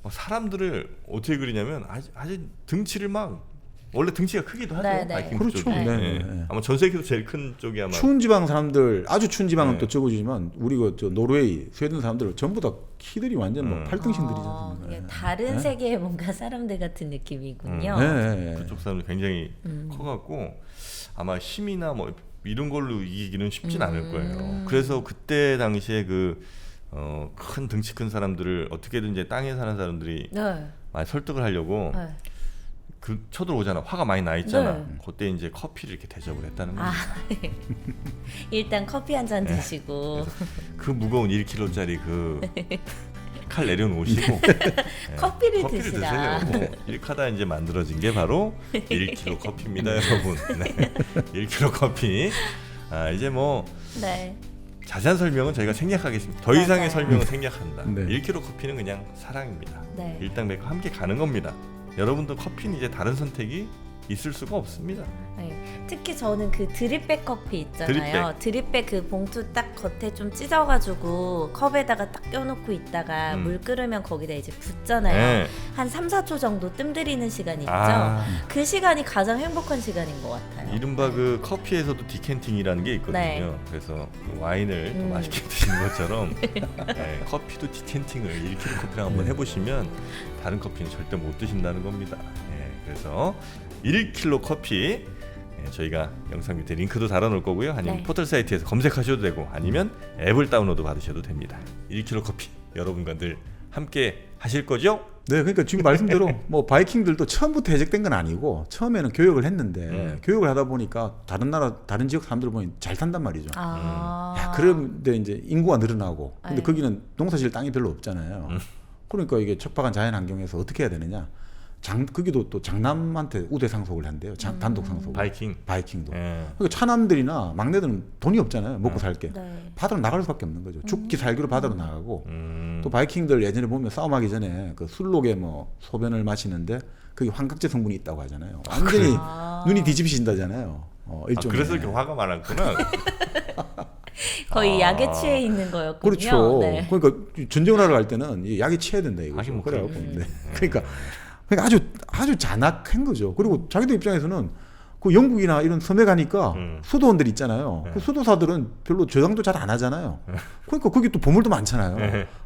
사람들을 어떻게 그리냐면 아주 등치를 막 원래 등치가 크기도 하죠. 네, 네. 바이킹 그렇죠. 쪽이. 네, 예. 네. 아마 전 세계에서 제일 큰 쪽이 아마 추운 지방 사람들 아주 추운 지방은 네. 또 적어지지만 우리 저 노르웨이, 스웨덴 사람들 전부 다 키들이 완전 뭐 팔등신들이지 않습니까? 이게 다른 세계의 뭔가 사람들 같은 느낌이군요. 네. 그쪽 사람들 굉장히 커갖고 아마 힘이나 뭐 이런 걸로 이기기는 쉽진 않을 거예요. 그래서 그때 당시에 큰 등치 큰 사람들을 어떻게든 이제 땅에 사는 사람들이 네. 많이 설득을 하려고 네. 쳐들어오잖아. 화가 많이 나 있잖아. 네. 그때 이제 커피를 이렇게 대접을 했다는 거예요. 일단 커피 한 네. 잔 드시고 그 무거운 1kg짜리 칼 내려놓으시고 커피를 커피를 드시라. 드세요. 이렇게 하다 이제 만들어진 게 바로 1kg 커피입니다, 여러분. 네. 1kg 커피. 이제 뭐 네. 자세한 설명은 저희가 생략하겠습니다. 더 맞아요. 이상의 설명은 생략한다. 네. 1kg 커피는 그냥 사랑입니다. 네. 일당백과 함께 가는 겁니다. 여러분도 커피는 이제 다른 선택이 있을 수가 없습니다. 네. 특히 저는 그 드립백 커피 있잖아요. 드립백 그 봉투 딱 겉에 좀 찢어가지고 컵에다가 딱 껴놓고 있다가 물 끓으면 거기다 이제 붓잖아요. 네. 한 3, 4초 정도 뜸 들이는 시간이 있죠. 아. 그 시간이 가장 행복한 시간인 것 같아요. 이른바 그 커피에서도 디캔팅이라는 게 있거든요. 네. 그래서 그 와인을 또 맛있게 드시는 것처럼 네, 커피도 디캔팅을 1kg 커피랑 한번 해보시면 다른 커피는 절대 못 드신다는 겁니다. 네, 그래서 1kg 커피 저희가 영상 밑에 링크도 달아놓을 거고요. 아니면 네. 포털 사이트에서 검색하셔도 되고 아니면 앱을 다운로드 받으셔도 됩니다. 1kg 커피 여러분과 늘 함께 하실 거죠? 네, 그러니까 지금 말씀대로 뭐 바이킹들도 처음부터 해적된 건 아니고 처음에는 교육을 했는데 교육을 하다 보니까 다른 지역 사람들 보니 잘 산단 말이죠. 야, 그런데 이제 인구가 늘어나고 근데 네. 거기는 농사질 땅이 별로 없잖아요. 그러니까 이게 척박한 자연 환경에서 어떻게 해야 되느냐? 거기도 또 장남한테 우대 상속을 한대요. 단독 상속. 바이킹도. 예. 그러니까 차남들이나 막내들은 돈이 없잖아요. 먹고 살게. 네. 바다로 나갈 수밖에 없는 거죠. 죽기 살기로 바다로 나가고 또 바이킹들 예전에 보면 싸움하기 전에 그 술록에 뭐 소변을 마시는데 그게 환각제 성분이 있다고 하잖아요. 완전히 눈이 뒤집히신다잖아요. 일종의. 그래서 이렇게 화가 많았구나. 거의 약에 취해 있는 거였군요. 그렇죠. 네. 그러니까 전쟁을 하러 갈 때는 이 약이 취해야 된다 이거죠. 하긴 뭐 그래갖고 그래. 네. 그러니까 아주 잔악한 거죠. 그리고 자기들 입장에서는 그 영국이나 이런 섬에 가니까 수도원들 있잖아요. 그 수도사들은 별로 저장도 잘 안 하잖아요. 그러니까 거기 또 보물도 많잖아요.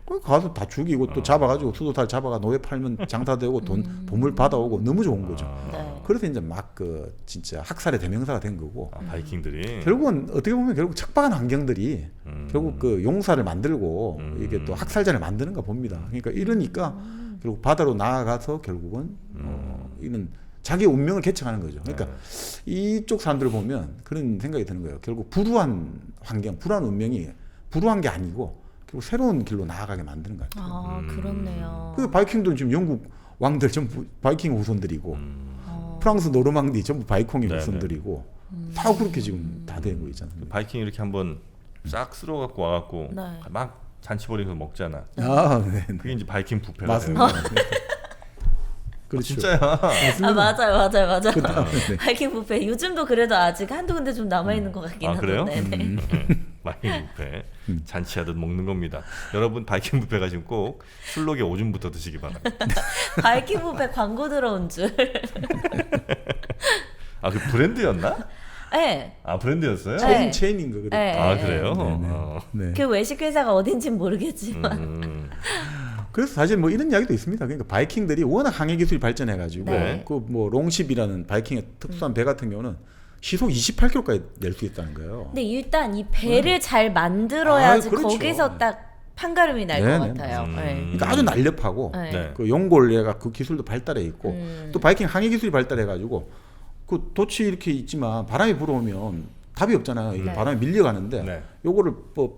그러니까 가서 다 죽이고 또 잡아가지고 수도사를 잡아가 노예 팔면 장사되고 돈 보물 받아오고 너무 좋은 거죠. 네. 그래서 이제 막 그 진짜 학살의 대명사가 된 거고. 바이킹들이 결국은 어떻게 보면 결국 척박한 환경들이 결국 그 용사를 만들고 이게 또 학살자를 만드는가 봅니다. 그러니까 이러니까 결국 바다로 나아가서 결국은 이런 자기 운명을 개척하는 거죠. 그러니까 이쪽 사람들을 보면 그런 생각이 드는 거예요. 결국 불우한 환경, 불우한 운명이 불우한 게 아니고 결국 새로운 길로 나아가게 만드는 것 같아요. 아, 그렇네요. 그 바이킹도 지금 영국 왕들 전부 바이킹 후손들이고 프랑스 노르망디 전부 바이킹의 네네. 후손들이고 다 그렇게 지금 다 되고 있잖아요. 바이킹 이렇게 한번 싹 쓸어 갖고 와갖고 네. 막 잔치 벌이면서 먹잖아. 아, 네. 그게 이제 바이킹 뷔페가 맞습니다. 돼요. 그렇죠. 진짜야. 아, 맞아요. 네. 바이킹 뷔페 요즘도 그래도 아직 한두 군데 좀 남아 있는 것 같긴 아, 그래요? 한데. 바이킹 뷔페 잔치하듯 먹는 겁니다. 여러분 바이킹 뷔페 가시면 꼭 술록에 오줌부터 드시기 바랍니다. 바이킹 뷔페 광고 들어온 줄. 아, 그 브랜드였나? 네. 아, 브랜드였어요? 네. 체인인 거 그래. 네. 아, 그래요? 네. 어. 네. 그 외식 회사가 어딘진 모르겠지만. 그래서 사실 뭐 이런 이야기도 있습니다. 그러니까 바이킹들이 워낙 항해 기술이 발전해가지고 네. 그 뭐 롱십이라는 바이킹의 특수한 배 같은 경우는 시속 28km까지 낼 수 있다는 거예요. 근데 일단 이 배를 잘 만들어야지 아, 그렇죠. 거기서 딱 판가름이 날 것 네, 네. 같아요. 네. 그러니까 아주 날렵하고 네. 네. 그 용골레가 그 기술도 발달해 있고 또 바이킹 항해 기술이 발달해가지고 그 돛이 이렇게 있지만 바람이 불어오면 답이 없잖아요. 이게 네. 바람이 밀려가는데 네. 요거를 뭐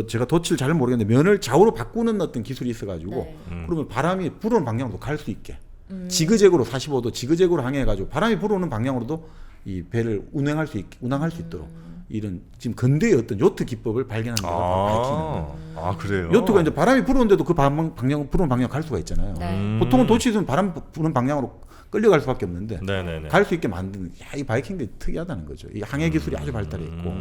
제가 돛을 잘 모르겠는데 면을 좌우로 바꾸는 어떤 기술이 있어가지고 네. 그러면 바람이 불어오는 방향으로 갈 수 있게 지그재그로 45도 지그재그로 항해해가지고 바람이 불어오는 방향으로도 이 배를 운항할 수 있도록 이런 지금 근대의 어떤 요트 기법을 발견한 거가 바로 바이킹입니다. 아, 그래요? 요트가 이제 바람이 불어오는데도 그 불어오는 방향 갈 수가 있잖아요. 네. 보통은 돛이 있으면 바람 부는 방향으로 끌려갈 수밖에 없는데 네네네. 갈 수 있게 만드는 이 바이킹들이 특이하다는 거죠. 이 항해 기술이 아주 발달해 있고.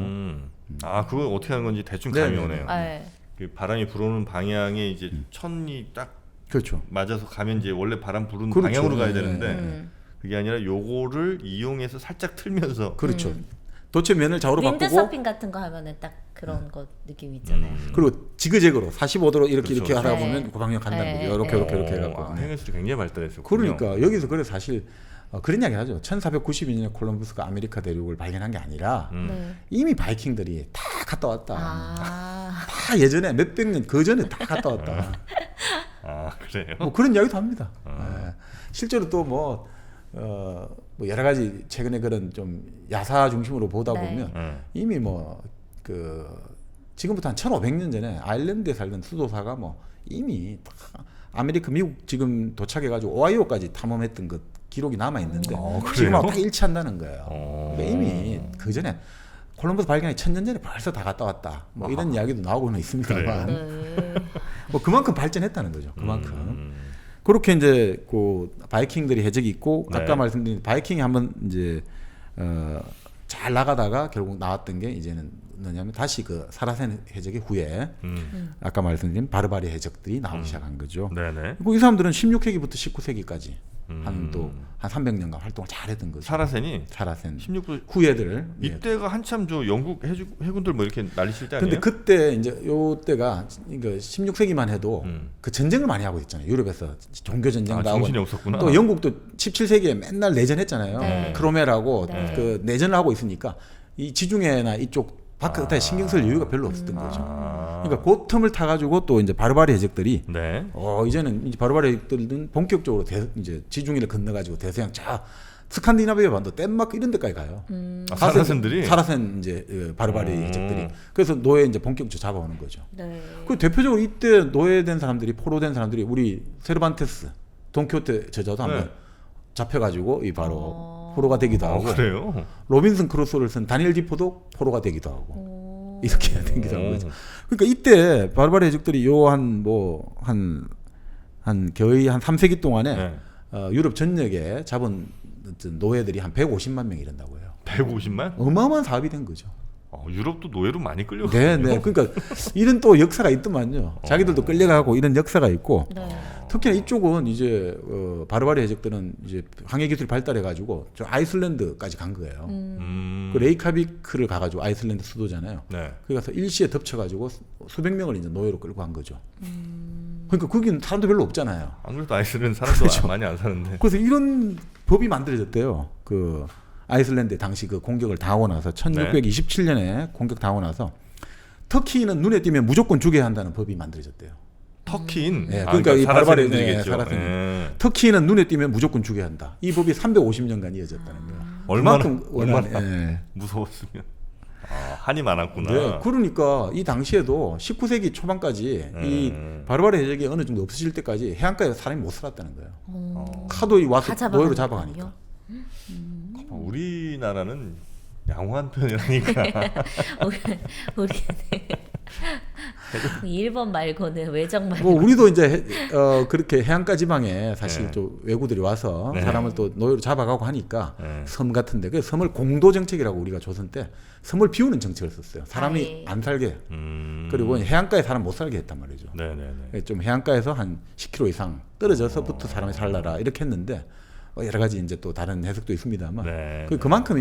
아, 그거 어떻게 하는 건지 대충 네, 감이 네, 오네요. 네. 그 바람이 불어오는 방향에 이제 천이 딱 그렇죠. 맞아서 가면 이제 원래 바람 부는 그렇죠. 방향으로 가야 네, 되는데 그게 아니라 요거를 이용해서 살짝 틀면서 그렇죠. 돛의 면을 좌우로 바꾸고 윈드서핑 같은 거 하면은 딱 그런 거 느낌 있잖아요. 그리고 지그재그로 45도로 이렇게 그렇죠. 이렇게 하다 네. 보면 그 방향 간다는 네. 거죠. 이렇게 네. 해갖고. 아, 행위술이 굉장히 발달했었군요. 그러니까 여기서 그래 사실 그런 이야기 하죠. 1492년에 콜럼버스가 아메리카 대륙을 발견한 게 아니라 네. 이미 바이킹들이 다 갔다 왔다. 아. 다 예전에 몇백 년 그 전에 다 갔다 왔다. 아, 그래요? 뭐 그런 이야기도 합니다. 예. 실제로 또 뭐 여러 가지 최근에 그런 좀 야사 중심으로 보다 네. 보면 이미 뭐 그 지금부터 한 1500년 전에 아일랜드에 살던 수도사가 뭐 이미 다 아메리카 미국 지금 도착해가지고 오하이오까지 탐험했던 그 기록이 남아 있는데 그래요? 지금하고 딱 일치한다는 거예요. 그러니까 이미 그 전에 콜럼버스 발견이 1000년 전에 벌써 다 갔다 왔다. 뭐 이런 이야기도 나오고는 있습니다만 네. 뭐 그만큼 발전했다는 거죠. 그만큼. 그렇게 이제 그 바이킹들이 해적이 있고 네. 아까 말씀드린 바이킹이 한번 이제 잘 나가다가 결국 나왔던 게 이제는 뭐냐면 다시 그 사라센 해적의 후에 아까 말씀드린 바르바리 해적들이 나오기 시작한 거죠. 네네. 그리고 이 사람들은 16세기부터 19세기까지 한 300년간 활동을 잘했던 거죠. 사라센이 사라센 16부 후예들. 예. 이때가 한참 저 영국 해군들 뭐 이렇게 난리칠 때 근데 아니에요? 그때 이제 요 때가 그러니까 16세기만 해도 그 전쟁을 많이 하고 있잖아요. 유럽에서 종교 전쟁도 하고 정신이 없었구나. 또 영국도 17세기에 맨날 내전했잖아요. 네. 크로메라고 네. 그 내전을 하고 있으니까 이 지중해나 이쪽 바깥에 신경 쓸 여유가 별로 없었던 거죠. 그러니까 그 틈을 타가지고 또 이제 바르바리 해적들이 네. 이제는 이제 바르바리 해적들은 본격적으로 이제 지중해를 건너가지고 대서양 스칸디나비아 반도 덴마크 이런 데까지 가요. 사라센들이 사라센 이제 바르바리 해적들이 그래서 노예 이제 본격적으로 잡아오는 거죠. 네. 그 대표적으로 이때 노예된 사람들이 포로된 사람들이 우리 세르반테스 돈키호테 저자도 한번 네. 잡혀가지고 이 바로 포로가 되기도 하고 그래요? 로빈슨 크루소를 쓴 다니엘 디포도 포로가 되기도 하고 이렇게 되기도 한 거죠. 그러니까 이때 바르바리 해적들이 한 거의 한 3세기 동안에 네. 유럽 전역에 잡은 노예들이 한 150만 명 이른다고 해요. 150만? 어마어마한 사업이 된 거죠. 유럽도 노예로 많이 끌려. 네. 그러니까 이런 또 역사가 있더만요. 자기들도 끌려가고 이런 역사가 있고 네. 특히나 이쪽은 이제 바르바리 해적들은 이제 항해 기술이 발달해가지고 저 아이슬란드까지 간 거예요. 그 레이카비크를 가가지고 아이슬란드 수도잖아요. 네. 거기 가서 일시에 덮쳐가지고 수백 명을 이제 노예로 끌고 간 거죠. 그러니까 거기는 사람도 별로 없잖아요. 안 그래도 아이슬은 사람도 그렇죠. 많이 안 사는데. 그래서 이런 법이 만들어졌대요. 그 아이슬란드 당시 그 공격을 당하고 나서 1627년에 공격 당하고 나서 터키는 눈에 띄면 무조건 죽여야 한다는 법이 만들어졌대요. 터키인. 네, 그러니까 이 바르바르 사라센들이겠죠. 터키는 눈에 띄면 무조건 죽여야 한다. 이 법이 350년간 이어졌다는 거예요. 얼마나 그만큼 얼마나 무서웠으면. 한이 많았구나. 네, 그러니까 이 당시에도 19세기 초반까지 이 바르바르 해적이 어느 정도 없어질 때까지 해안가에 사람이 못 살았다는 거예요. 하도 와서 노예로 잡아가니까. 우리나라는 양호한 편이라니까. 우리 일본 말고는 외적 말고. 뭐 우리도 이제 그렇게 해안가 지방에 사실 네. 또 외구들이 와서 네. 사람을 또 노예로 잡아가고 하니까 네. 섬 같은데 그 섬을 공도 정책이라고 우리가 조선 때 섬을 비우는 정책을 썼어요. 사람이 아예. 안 살게. 그리고 해안가에 사람 못 살게 했단 말이죠. 네네네. 좀 해안가에서 한 10km 이상 떨어져서부터 사람이 살라라 이렇게 했는데 여러 가지 이제 또 다른 해석도 있습니다만 네. 그만큼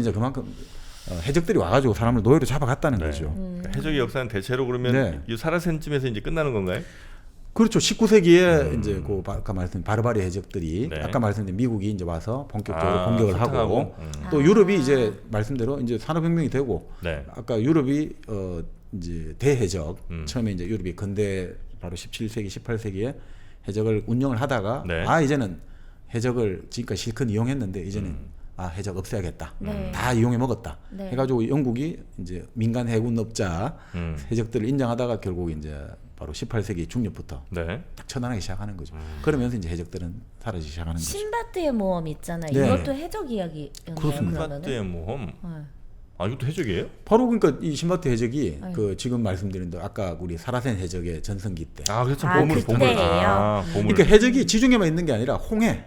해적들이 와가지고 사람을 노예로 잡아갔다는 네. 거죠. 그러니까 해적의 역사는 대체로 그러면 네. 이 사라센쯤에서 이제 끝나는 건가요? 그렇죠. 19세기에 이제 그 아까 말씀드린 바르바리 해적들이 네. 아까 말씀드린 미국이 이제 와서 본격적으로 공격을 하고 소탕하고? 또 유럽이 이제 말씀대로 이제 산업혁명이 되고 네. 아까 유럽이 이제 대해적 처음에 이제 유럽이 근대 바로 17세기 18세기에 해적을 운영을 하다가 네. 이제는 해적을 지금까지 실컷 이용했는데 이제는 해적 없애야겠다. 네. 다 이용해 먹었다. 네. 해가지고 영국이 이제 민간 해군업자 해적들을 인정하다가 결국 이제 바로 18세기 중葉부터 네. 딱 처단하기 시작하는 거죠. 그러면서 이제 해적들은 사라지기 시작하는 거죠. 신바트의 모험 있잖아요. 네. 이것도 해적 이야기였나요? 그렇습니다. 그러면은? 신바트의 모험. 네. 이것도 해적이에요? 바로 그러니까 이 신바트 해적이 네. 그 지금 말씀드린 대로 아까 우리 사라센 해적의 전성기 때. 그렇죠. 아, 보물. 그때예요? 보물. 그러니까 해적이 지중해만 있는 게 아니라 홍해,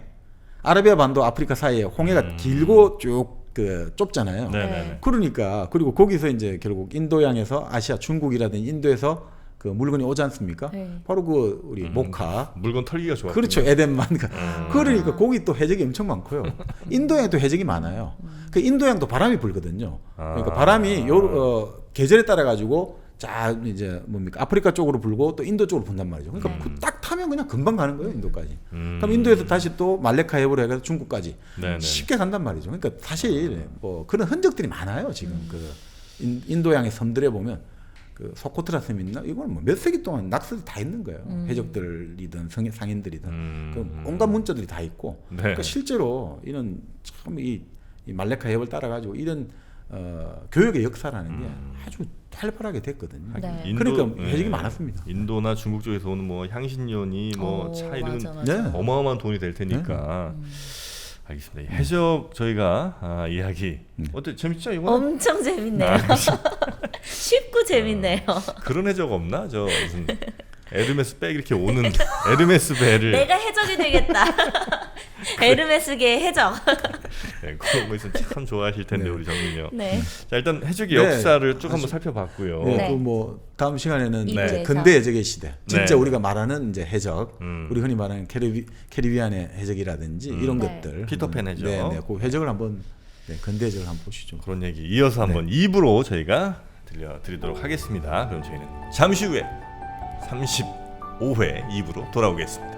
아라비아 반도, 아프리카 사이에 홍해가 길고 쭉 그 좁잖아요. 네네네. 그러니까 그리고 거기서 이제 결국 인도양에서 아시아, 중국이라든지 인도에서 그 물건이 오지 않습니까? 네. 바로 그 우리 모카. 물건 털기가 좋아. 그렇죠. 에덴만. 그러니까 거기 또 해적이 엄청 많고요. 인도양에도 해적이 많아요. 그 인도양도 바람이 불거든요. 그러니까 바람이 계절에 따라 가지고 자 이제 뭡니까 아프리카 쪽으로 불고 또 인도 쪽으로 분단 말이죠. 그러니까 딱 타면 그냥 금방 가는 거예요 인도까지. 그럼 인도에서 다시 또 말레카 해부로 해서 중국까지 네네. 쉽게 간단 말이죠. 그러니까 사실 뭐 그런 흔적들이 많아요 지금 그 인도양의 섬들에 보면 그 소코트라 섬 있나 이건 뭐 몇 세기 동안 낙서들이 다 있는 거예요. 해적들이든 상인들이든 그 온갖 문자들이 다 있고. 네. 그러니까 실제로 이런 참 이 말레카 해협을 따라 가지고 이런 교역의 역사라는 게 아주 활발하게 됐거든요. 네. 그러니까 해적이 많았습니다. 인도나 중국 쪽에서 오는 뭐 향신료니 뭐 차 이런 맞아, 맞아. 네. 어마어마한 돈이 될 테니까. 알겠습니다. 이 해적 저희가 이야기 어때 재밌죠 이거? 엄청 재밌네요. 쉽고 재밌네요. 그런 해적 없나? 저 무슨 에르메스 백 이렇게 오는 에르메스 배를 내가 해적이 되겠다. 에르메스계의 해적. 네, 그런 거 있으면 참 좋아하실 텐데 네. 우리 정민요. 네. 자 일단 해적의 네. 역사를 쭉 한번 살펴봤고요. 네, 네. 그뭐 다음 시간에는 네. 이제 근대 해적의 시대. 진짜 네. 우리가 말하는 이제 해적, 우리 흔히 말하는 캐리비안의 해적이라든지 이런 네. 것들. 피터팬 해적. 네, 네, 그 해적을 한번 근대 해적을 한번 보시죠. 그런 얘기 이어서 한번 2부로 저희가 들려드리도록 하겠습니다. 그럼 저희는 잠시 후에 35회 2부로 돌아오겠습니다.